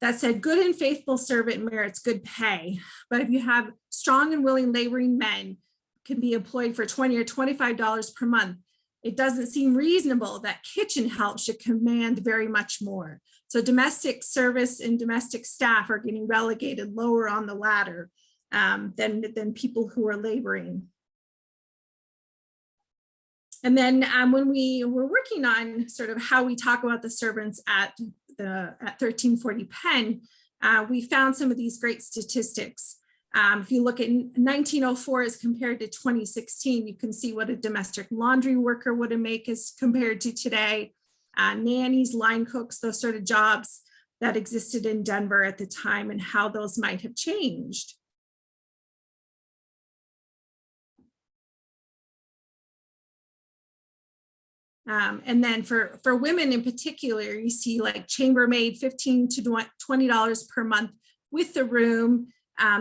that said, good and faithful servant merits good pay, but if you have strong and willing laboring men can be employed for $20 or $25 per month, it doesn't seem reasonable that kitchen help should command very much more. So domestic service and domestic staff are getting relegated lower on the ladder than people who are laboring. And then when we were working on sort of how we talk about the servants at 1340 Penn, we found some of these great statistics. If you look at 1904 as compared to 2016, you can see what a domestic laundry worker would have made as compared to today. Nannies, line cooks, those sort of jobs that existed in Denver at the time and how those might have changed. And then for women in particular, you see like chambermaid, $15 to $20 per month with the room,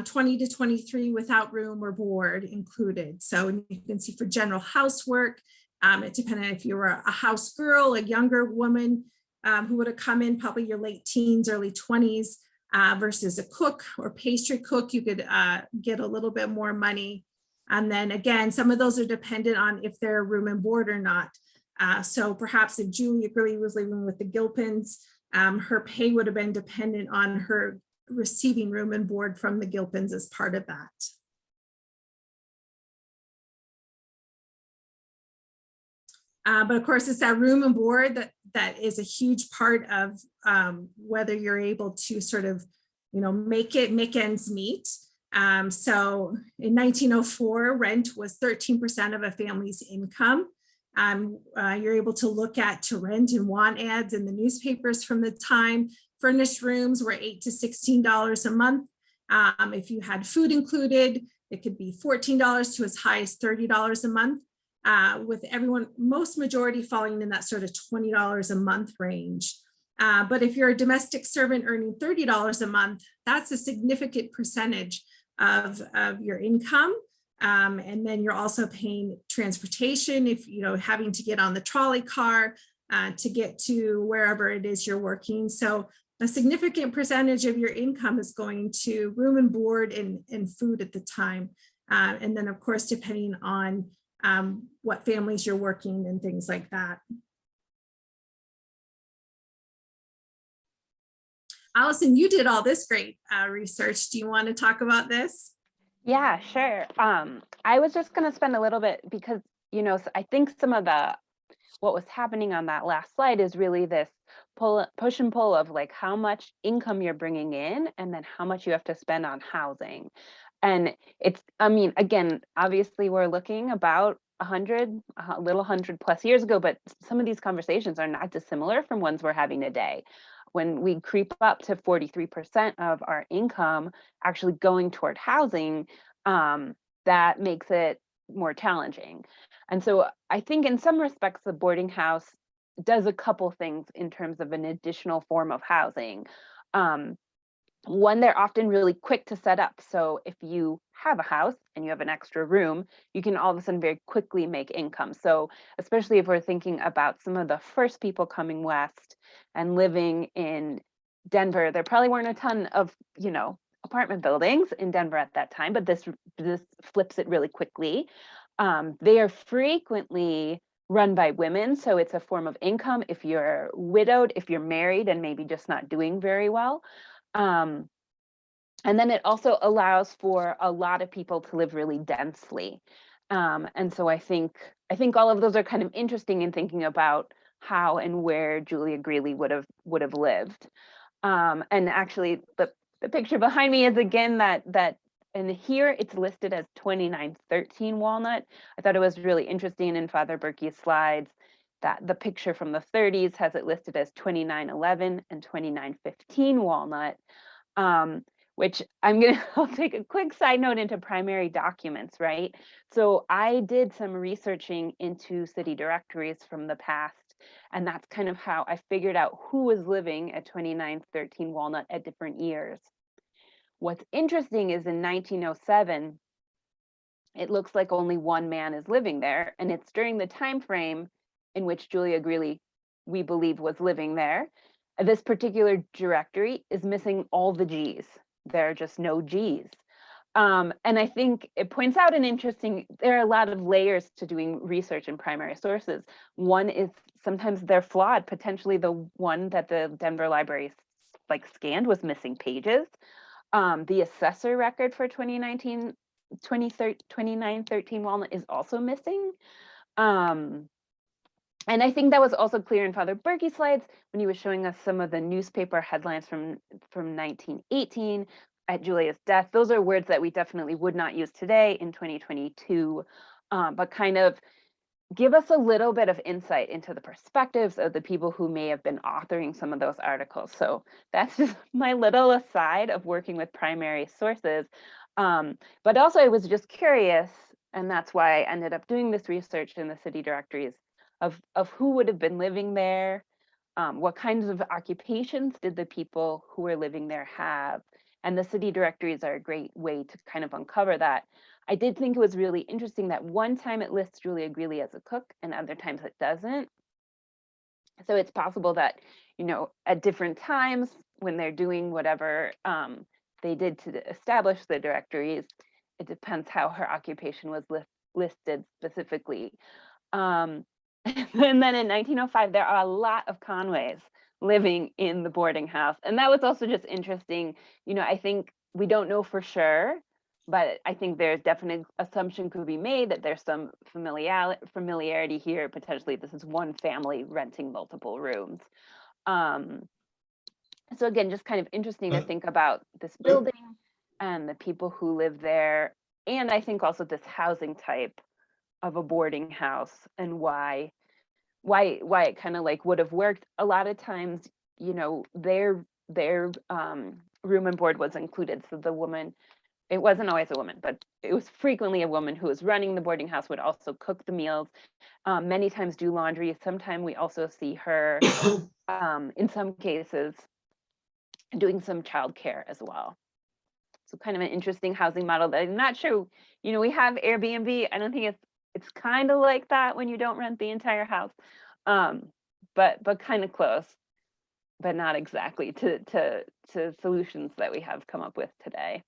20 to 23 without room or board included. So you can see for general housework, it depended on if you were a house girl, a younger woman who would have come in probably your late teens, early 20s, versus a cook or pastry cook, you could get a little bit more money. And then again, some of those are dependent on if they're room and board or not. So perhaps if Julia Greeley was living with the Gilpins, her pay would have been dependent on her receiving room and board from the Gilpins as part of that. But of course, it's that room and board that is a huge part of whether you're able to sort of, make ends meet. So in 1904, rent was 13% of a family's income. You're able to look at to rent and want ads in the newspapers from the time. Furnished rooms were $8 to $16 a month. If you had food included, it could be $14 to as high as $30 a month, with most majority falling in that sort of $20 a month range. But if you're a domestic servant earning $30 a month, that's a significant percentage of your income. And then you're also paying transportation if, having to get on the trolley car to get to wherever it is you're working. So a significant percentage of your income is going to room and board and food at the time. And then of course, depending on what families you're working and things like that. Allison, you did all this great research. Do you want to talk about this? Yeah, sure. I was just going to spend a little bit because, I think some of what was happening on that last slide is really this push and pull of like how much income you're bringing in and then how much you have to spend on housing. And again, obviously we're looking about a little 100 plus years ago, but some of these conversations are not dissimilar from ones we're having today. When we creep up to 43% of our income actually going toward housing, that makes it more challenging. And so I think in some respects, the boarding house does a couple things in terms of an additional form of housing. One, they're often really quick to set up. So if you have a house and you have an extra room, you can all of a sudden very quickly make income. So especially if we're thinking about some of the first people coming west and living in Denver, there probably weren't a ton of, apartment buildings in Denver at that time, but this flips it really quickly. They are frequently run by women, so it's a form of income if you're widowed, if you're married and maybe just not doing very well. And then it also allows for a lot of people to live really densely. And so I think all of those are kind of interesting in thinking about how and where Julia Greeley would have lived. And actually the picture behind me is again that and here it's listed as 2913 Walnut. I thought it was really interesting in Father Burkey's slides that the picture from the 30s has it listed as 2911 and 2915 Walnut, which I'll take a quick side note into primary documents, right? So I did some researching into city directories from the past, and that's kind of how I figured out who was living at 2913 Walnut at different years. What's interesting is in 1907, it looks like only one man is living there, and it's during the time frame in which Julia Greeley, we believe, was living there. This particular directory is missing all the G's. There are just no G's. And I think it points out there are a lot of layers to doing research in primary sources. One is sometimes they're flawed. Potentially the one that the Denver Library scanned was missing pages. The assessor record for 2913 Walnut is also missing. And I think that was also clear in Father Burkey's slides when he was showing us some of the newspaper headlines from 1918 at Julia's death. Those are words that we definitely would not use today in 2022, but kind of give us a little bit of insight into the perspectives of the people who may have been authoring some of those articles. So that's just my little aside of working with primary sources. But also I was just curious, and that's why I ended up doing this research in the city directories of who would have been living there, what kinds of occupations did the people who were living there have, and the city directories are a great way to kind of uncover that. I did think it was really interesting that one time it lists Julia Greeley as a cook and other times it doesn't. So it's possible that, you know, at different times when they're doing whatever they did to establish the directories, it depends how her occupation was listed specifically. And then in 1905, there are a lot of Conways living in the boarding house. And that was also just interesting. You know, I think we don't know for sure, but I think there's definite assumption could be made that there's some familiarity here. Potentially, this is one family renting multiple rooms. So again, just kind of interesting to think about this building and the people who live there. And I think also this housing type of a boarding house and why it kind of like would have worked. A lot of times, you know, their room and board was included. So the woman, it wasn't always a woman, but it was frequently a woman who was running the boarding house would also cook the meals, many times do laundry. Sometimes we also see her in some cases doing some childcare as well. So kind of an interesting housing model that I'm not sure, you know, we have Airbnb. I don't think it's kind of like that when you don't rent the entire house, but kind of close, but not exactly to solutions that we have come up with today.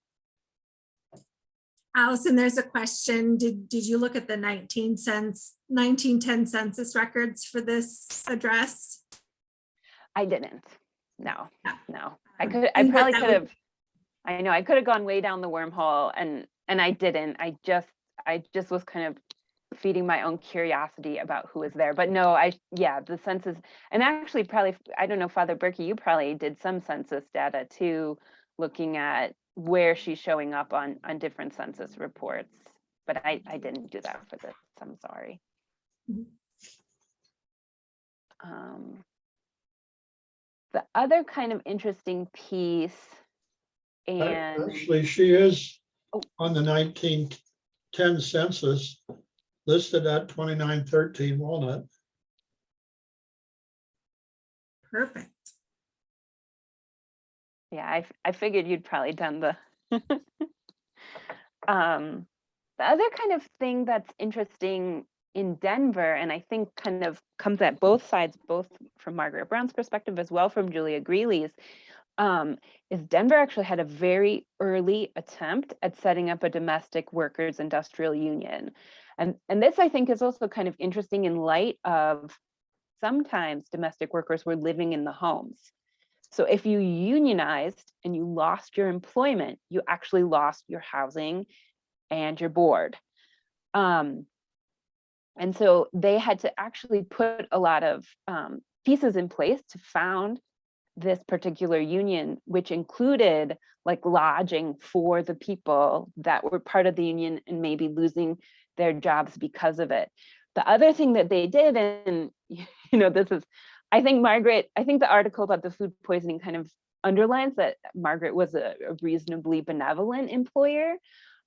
Allison, there's a question. Did you look at the 1910 census records for this address? I didn't. No. I And what probably that could would- have. I know I could have gone way down the wormhole, and I didn't. I just was kind of feeding my own curiosity about who was there. But no, the census, and actually probably, I don't know, Father Burkey, you probably did some census data too, looking at where she's showing up on different census reports. But I didn't do that for this. I'm sorry. The other kind of interesting piece, and Actually, she is Oh. on the 1910 census listed at 2913 Walnut. Perfect. yeah, I figured you'd probably done the the other kind of thing that's interesting in Denver, and I think kind of comes at both sides, both from Margaret Brown's perspective as well from Julia Greeley's, is Denver actually had a very early attempt at setting up a domestic workers industrial union. And this, I think, is also kind of interesting in light of sometimes domestic workers were living in the homes. So if you unionized and you lost your employment, you actually lost your housing and your board. And so they had to actually put a lot of pieces in place to found this particular union, which included like lodging for the people that were part of the union and maybe losing their jobs because of it. The other thing that they did, and you know, this is, I think the article about the food poisoning kind of underlines that Margaret was a reasonably benevolent employer,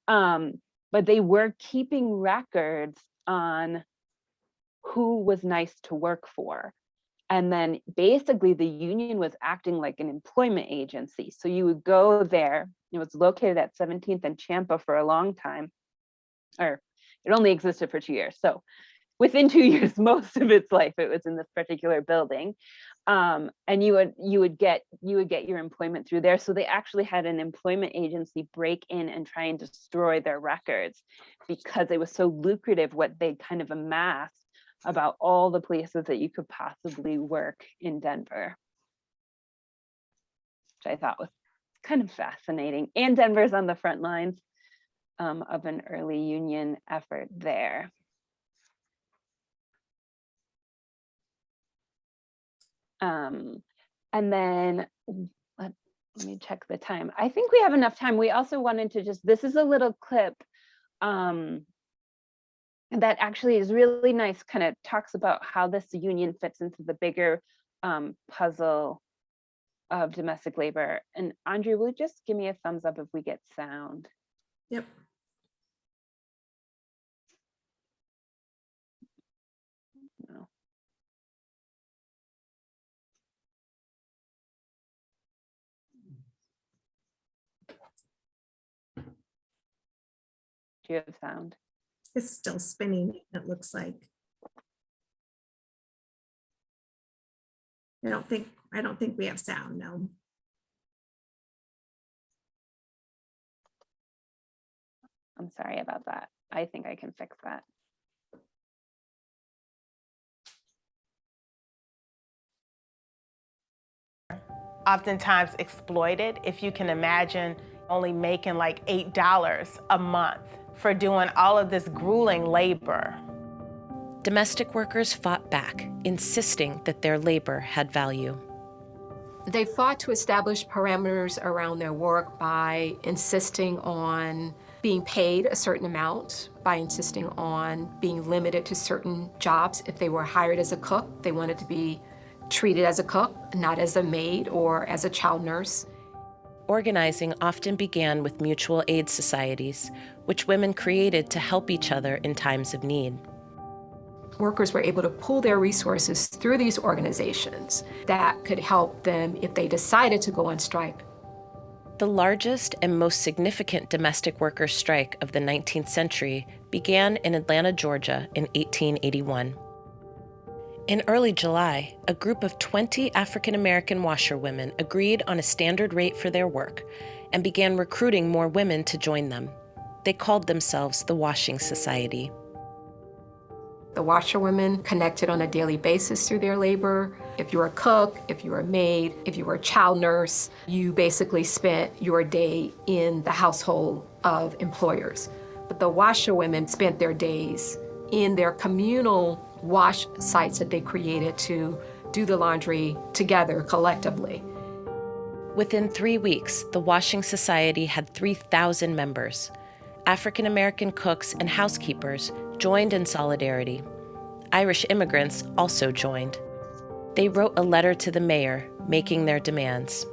but they were keeping records on who was nice to work for. And then basically the union was acting like an employment agency. So you would go there, it was located at 17th and Champa for a long time, or it only existed for 2 years. So within 2 years, most of its life, it was in this particular building. And you would get your employment through there. So they actually had an employment agency break in and try and destroy their records because it was so lucrative what they kind of amassed about all the places that you could possibly work in Denver, which I thought was kind of fascinating. And Denver's on the front lines of an early union effort there. And then let me check the time. I think we have enough time. We also wanted to this is a little clip that actually is really nice, kind of talks about how this union fits into the bigger puzzle of domestic labor. And Andrea, will you just give me a thumbs up if we get sound? Yep. No. Do you have sound? It's still spinning, it looks like. I don't think we have sound, no. I'm sorry about that. I think I can fix that. Oftentimes exploited. If you can imagine only making like $8 a month for doing all of this grueling labor. Domestic workers fought back, insisting that their labor had value. They fought to establish parameters around their work by insisting on being paid a certain amount, by insisting on being limited to certain jobs. If they were hired as a cook, they wanted to be treated as a cook, not as a maid or as a child nurse. Organizing often began with mutual aid societies, which women created to help each other in times of need. Workers were able to pool their resources through these organizations that could help them if they decided to go on strike. The largest and most significant domestic workers' strike of the 19th century began in Atlanta, Georgia in 1881. In early July, a group of 20 African-American washerwomen agreed on a standard rate for their work and began recruiting more women to join them. They called themselves the Washing Society. The washerwomen connected on a daily basis through their labor. If you were a cook, if you were a maid, if you were a child nurse, you basically spent your day in the household of employers. But the washerwomen spent their days in their communal wash sites that they created to do the laundry together collectively. Within 3 weeks, the Washing Society had 3,000 members. African-American cooks and housekeepers joined in solidarity. Irish immigrants also joined. They wrote a letter to the mayor making their demands.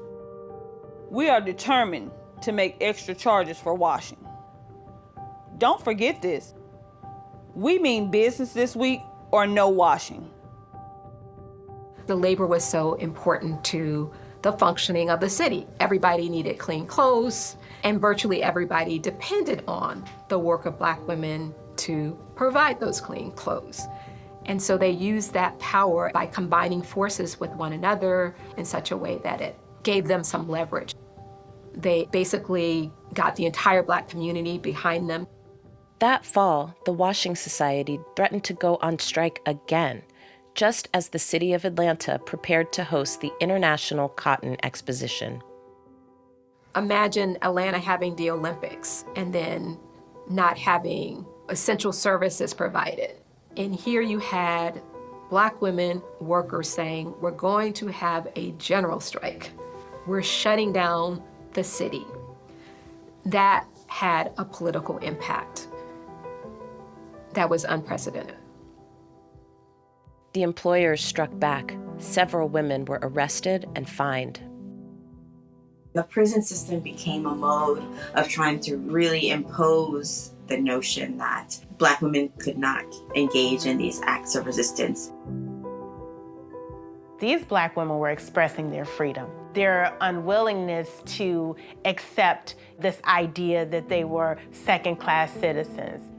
We are determined to make extra charges for washing. Don't forget this. We mean business this week or no washing. The labor was so important to the functioning of the city. Everybody needed clean clothes, and virtually everybody depended on the work of Black women to provide those clean clothes. And so they used that power by combining forces with one another in such a way that it gave them some leverage. They basically got the entire Black community behind them. That fall, the Washing Society threatened to go on strike again, just as the city of Atlanta prepared to host the International Cotton Exposition. Imagine Atlanta having the Olympics and then not having essential services provided. And here you had Black women workers saying, we're going to have a general strike. We're shutting down the city. That had a political impact that was unprecedented. The employers struck back. Several women were arrested and fined. The prison system became a mode of trying to really impose the notion that Black women could not engage in these acts of resistance. These Black women were expressing their freedom, their unwillingness to accept this idea that they were second-class citizens.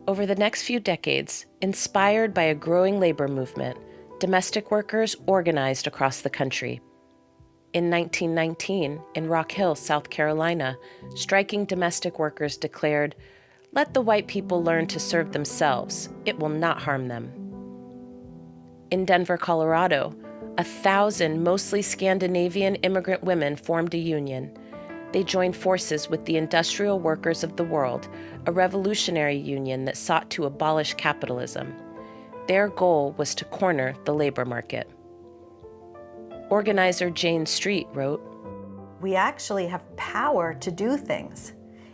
Over the next few decades, inspired by a growing labor movement, domestic workers organized across the country. In 1919, in Rock Hill, South Carolina, striking domestic workers declared, "Let the white people learn to serve themselves. It will not harm them." In Denver, Colorado, 1,000 mostly Scandinavian immigrant women formed a union. They joined forces with the Industrial Workers of the World, a revolutionary union that sought to abolish capitalism. Their goal was to corner the labor market. Organizer Jane Street wrote, We actually have power to do things.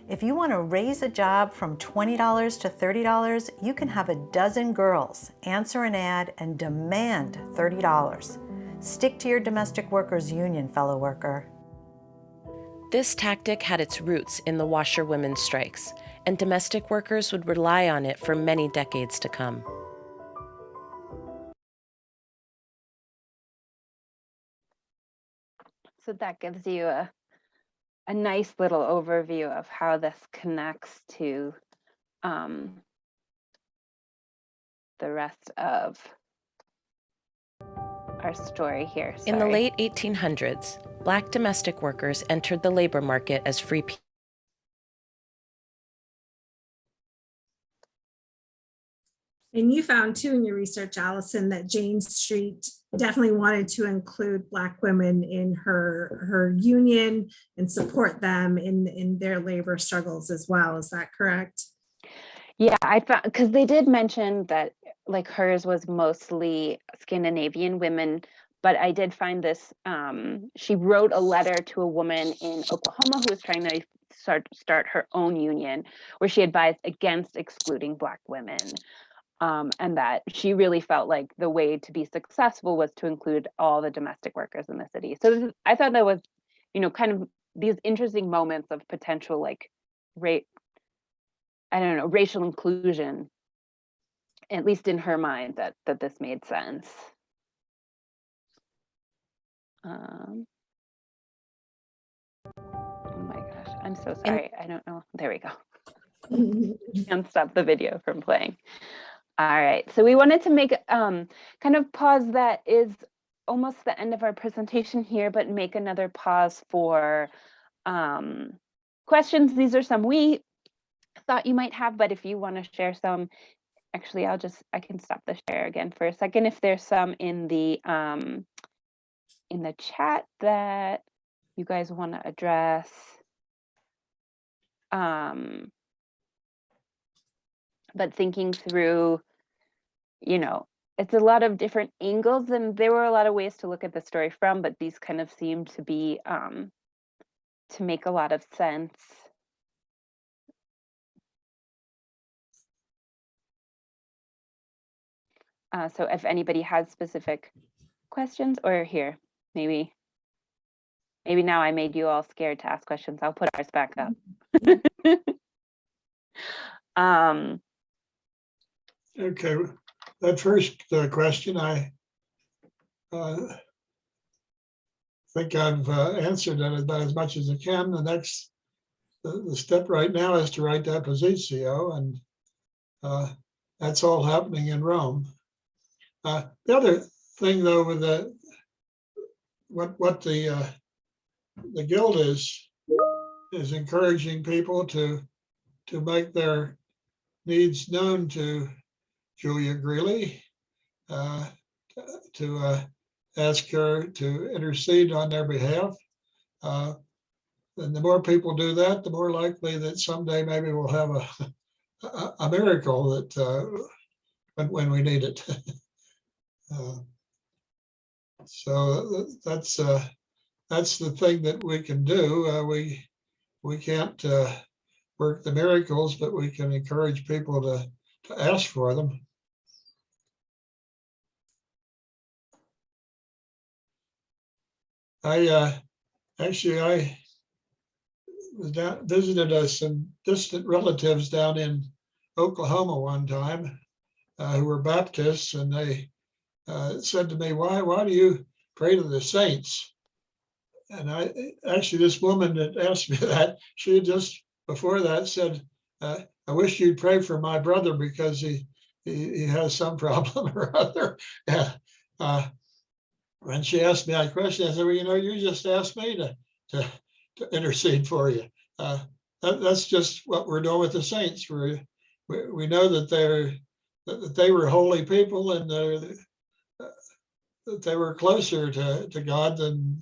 If you want to raise a job from $20 to $30, you can have a dozen girls answer an ad and demand $30. Stick to your domestic workers union, fellow worker. This tactic had its roots in the washerwomen's strikes, and domestic workers would rely on it for many decades to come. So that gives you a nice little overview of how this connects to the rest of our story here. In the late 1800s, Black domestic workers entered the labor market as free people. And you found too in your research, Allison, that Jane Street definitely wanted to include Black women in her union and support them in their labor struggles as well. Is that correct? Yeah, I found, because they did mention that like hers was mostly Scandinavian women, but I did find this, she wrote a letter to a woman in Oklahoma who was trying to start her own union, where she advised against excluding Black women. And that she really felt like the way to be successful was to include all the domestic workers in the city. So I thought that was, kind of these interesting moments of potential like racial inclusion, at least in her mind, that this made sense. Oh my gosh, I'm so sorry. I don't know. There we go. Can't stop the video from playing. All right, so we wanted to make kind of pause that is almost the end of our presentation here, but make another pause for questions. These are some we thought you might have, but if you want to share some, actually, I can stop the share again for a second. If there's some in the chat that you guys want to address. But thinking through, it's a lot of different angles, and there were a lot of ways to look at the story from, but these kind of seem to be to make a lot of sense. So if anybody has specific questions, or here, maybe now I made you all scared to ask questions. I'll put ours back up. Okay, that first question, I think I've answered that about as much as I can. The next, the step right now is to write that positio, and that's all happening in Rome. The other thing, though, with what the Guild is encouraging people to make their needs known to Julia Greeley, to ask her to intercede on their behalf. And the more people do that, the more likely that someday maybe we'll have a miracle that when we need it. So that's the thing that we can do. We can't work the miracles, but we can encourage people to ask for them. I visited some distant relatives down in Oklahoma one time who were Baptists, and they said to me, why do you pray to the saints? And this woman that asked me that, she had just before that said, I wish you'd pray for my brother because he has some problem or other. When she asked me that question, I said, well, you just asked me to intercede for you. That's just what we're doing with the saints. We know that they were holy people, and that they were closer to God than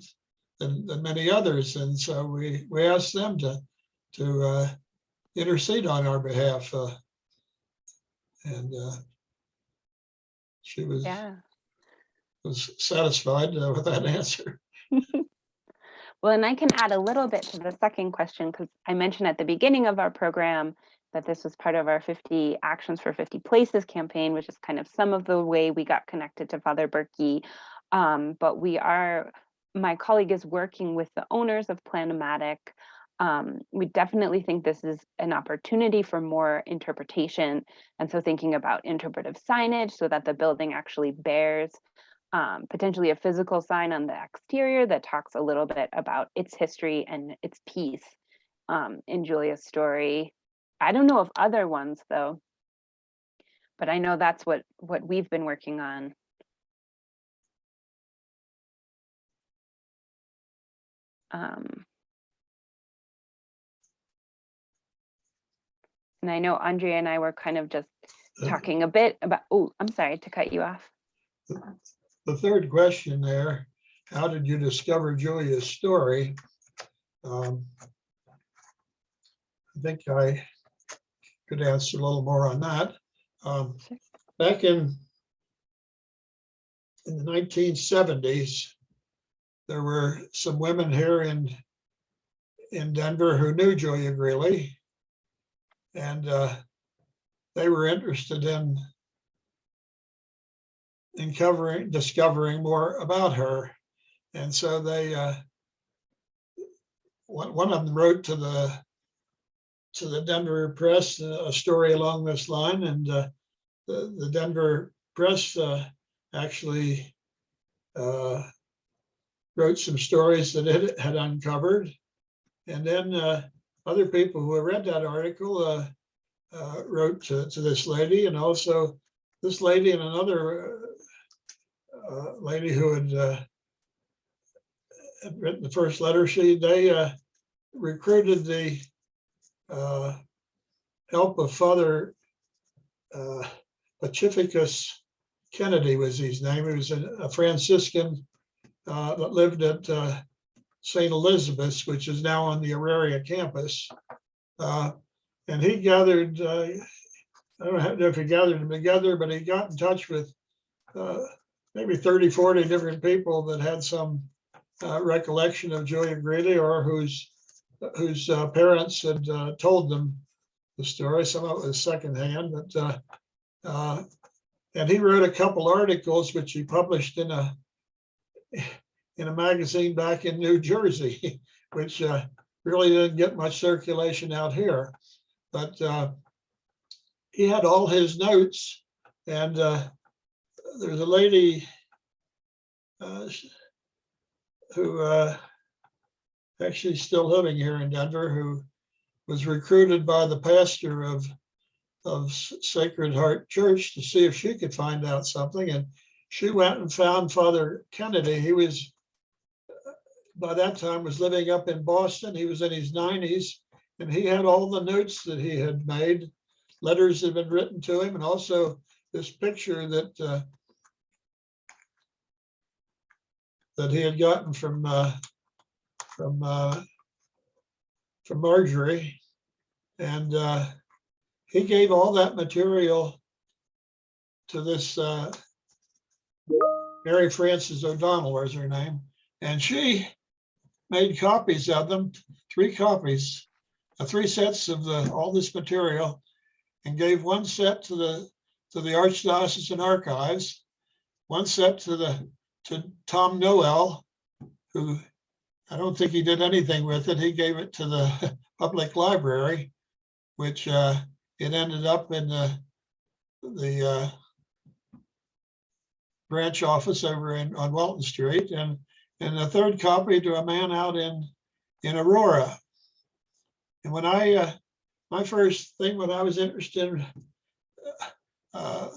many others, and so we asked them to intercede on our behalf. And she was. Yeah. was satisfied with that answer. Well, and I can add a little bit to the second question, because I mentioned at the beginning of our program that this was part of our 50 Actions for 50 Places campaign, which is kind of some of the way we got connected to Father Burkey. But my colleague is working with the owners of Planomatic. We definitely think this is an opportunity for more interpretation. And so thinking about interpretive signage so that the building actually bears potentially a physical sign on the exterior that talks a little bit about its history and its piece in Julia's story. I don't know of other ones though, but I know that's what we've been working on. And I know Andrea and I were kind of just talking a bit about, oh, I'm sorry to cut you off. The third question there, how did you discover Julia's story? I think I could answer a little more on that. Back in the 1970s, there were some women here in Denver who knew Julia Greeley, and they were interested in discovering more about her. And so they, one of them wrote to the Denver Press a story along this line, and the Denver Press actually wrote some stories that it had uncovered. And then other people who read that article wrote to this lady, and also this lady and another lady who had written the first letter. They recruited the help of Father Pacificus Kennedy was his name. He was a Franciscan that lived at St. Elizabeth's, which is now on the Auraria campus. And he gathered, I don't know if he gathered them together, but he got in touch with maybe 30, 40 different people that had some recollection of Julia Greeley, or whose parents had told them the story. Some of it was secondhand, but and he wrote a couple articles which he published in a magazine back in New Jersey, which really didn't get much circulation out here. But he had all his notes, and there's a lady who actually still living here in Denver, who was recruited by the pastor of Sacred Heart Church to see if she could find out something. And she went and found Father Kennedy. He was, by that time, was living up in Boston. He was in his 90s, and he had all the notes that he had made. Letters had been written to him, and also this picture that he had gotten from Marjorie, and he gave all that material to this Mary Frances O'Donnell was her name, and she made copies of them, 3 copies, 3 sets of all this material, and gave one set to the Archdiocesan Archives, one set to Tom Noel, who I don't think he did anything with it. He gave it to the public library, which it ended up in the branch office over on Walton Street, and the 3rd copy to a man out in Aurora. And when my first thing when I was interested in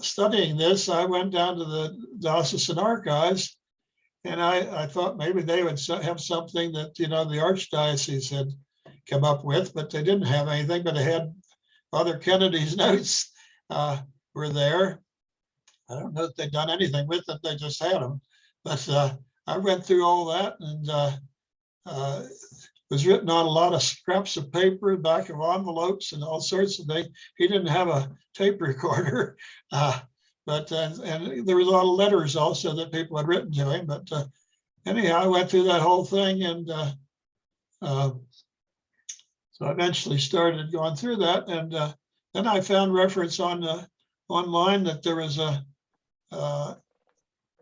studying this, I went down to the Diocesan Archives, and I thought maybe they would have something that, the Archdiocese had come up with, but they didn't have anything, but they had Father Kennedy's notes were there. I don't know if they'd done anything with it, they just had them. But I went through all that, and it was written on a lot of scraps of paper, back of envelopes and all sorts of things. He didn't have a tape recorder, But and there was a lot of letters also that people had written to him. But anyhow, I went through that whole thing, and so I eventually started going through that. And then I found reference on online that there was a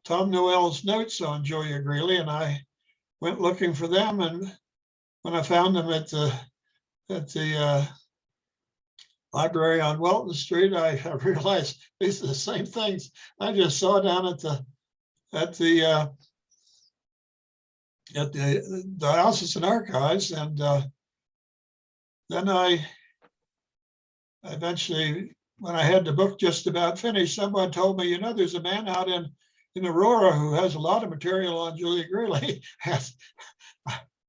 Tom Noel's notes on Julia Greeley, and I went looking for them. And when I found them at the library on Welton Street, I realized these are the same things I just saw down at the Diocesan Archives. And then I eventually, when I had the book just about finished, someone told me, there's a man out in Aurora who has a lot of material on Julia Greeley. I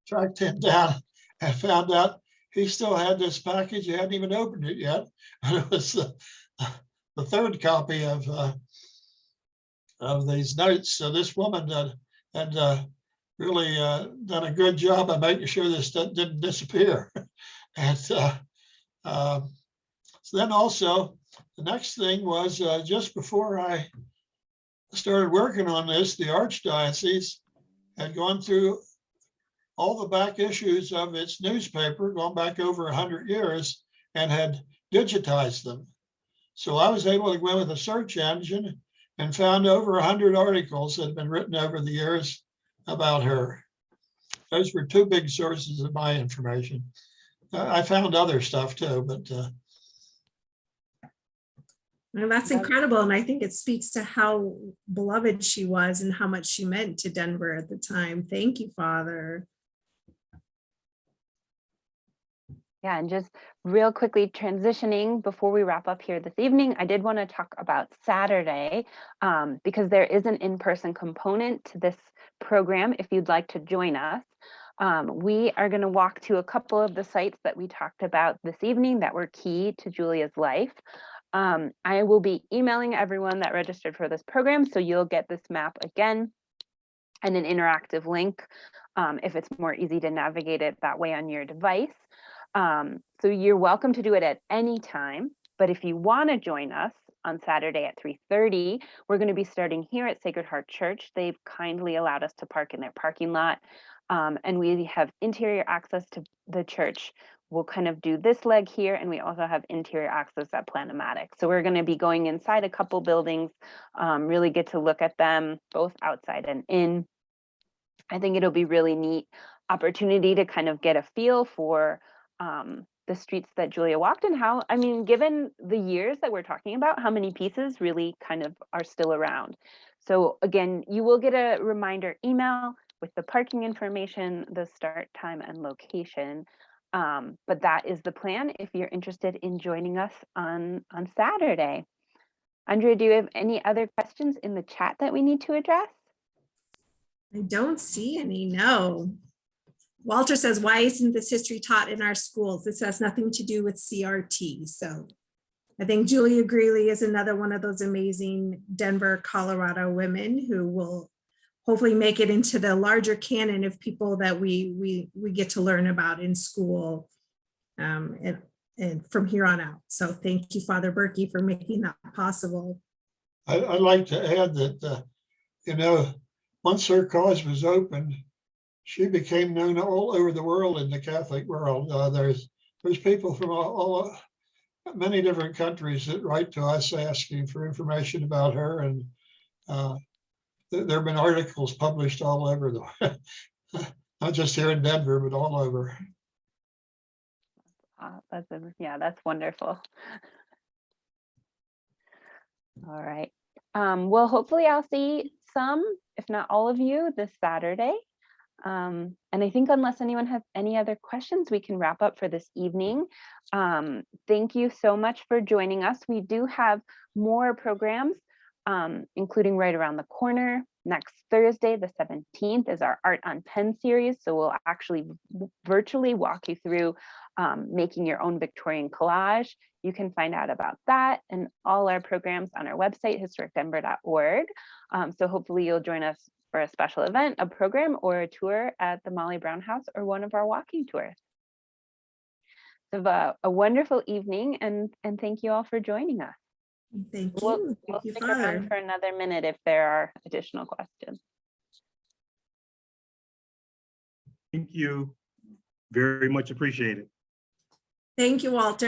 tracked him down and found out he still had this package. He hadn't even opened it yet. And it was the third copy of these notes. So this woman had really done a good job of making sure this didn't disappear. And so then also, the next thing was just before I started working on this, the Archdiocese had gone through all the back issues of its newspaper, going back over 100 years, and had digitized them. So I was able to go in with a search engine and found over 100 articles that had been written over the years about her. Those were two big sources of my information. I found other stuff too, but well, that's incredible. And I think it speaks to how beloved she was and how much she meant to Denver at the time. Thank you, Father. Yeah, and just real quickly transitioning before we wrap up here this evening, I did want to talk about Saturday because there is an in-person component to this program if you'd like to join us. We are going to walk to a couple of the sites that we talked about this evening that were key to Julia's life. I will be emailing everyone that registered for this program, so you'll get this map again and an interactive link if it's more easy to navigate it that way on your device. So you're welcome to do it at any time, but if you want to join us on Saturday at 3:30, we're going to be starting here at Sacred Heart Church. They've kindly allowed us to park in their parking lot, and we have interior access to the church. We'll kind of do this leg here, and we also have interior access at Planomatic. So we're going to be going inside a couple buildings, really get to look at them both outside and in. I think it'll be really neat opportunity to kind of get a feel for the streets that Julia walked and how, I mean, given the years that we're talking about, how many pieces really kind of are still around. So again, you will get a reminder email with the parking information, the start time and location. But that is the plan if you're interested in joining us on Saturday. Andrea, do you have any other questions in the chat that we need to address? I don't see any, no. Walter says, why isn't this history taught in our schools? This has nothing to do with CRT. So I think Julia Greeley is another one of those amazing Denver, Colorado women who will hopefully make it into the larger canon of people that we get to learn about in school and from here on out. So thank you, Father Burkey, for making that possible. I'd like to add that, once her cause was opened, she became known all over the world in the Catholic world. There's people from many different countries that write to us asking for information about her, and there have been articles published all over not just here in Denver, but all over. That's wonderful. All right. Well, hopefully I'll see some, if not all of you, this Saturday. And I think unless anyone has any other questions, we can wrap up for this evening. Thank you so much for joining us. We do have more programs, including right around the corner. Next Thursday, the 17th, is our Art on Pen series. So we'll actually virtually walk you through making your own Victorian collage. You can find out about that and all our programs on our website, historicdenver.org. So hopefully you'll join us for a special event, a program, or a tour at the Molly Brown House or one of our walking tours. So have a wonderful evening, and thank you all for joining us. Thank We'll you. Thank you, stick around Father. for another minute if there are additional questions. Thank you. Very much appreciated. Thank you, Walter.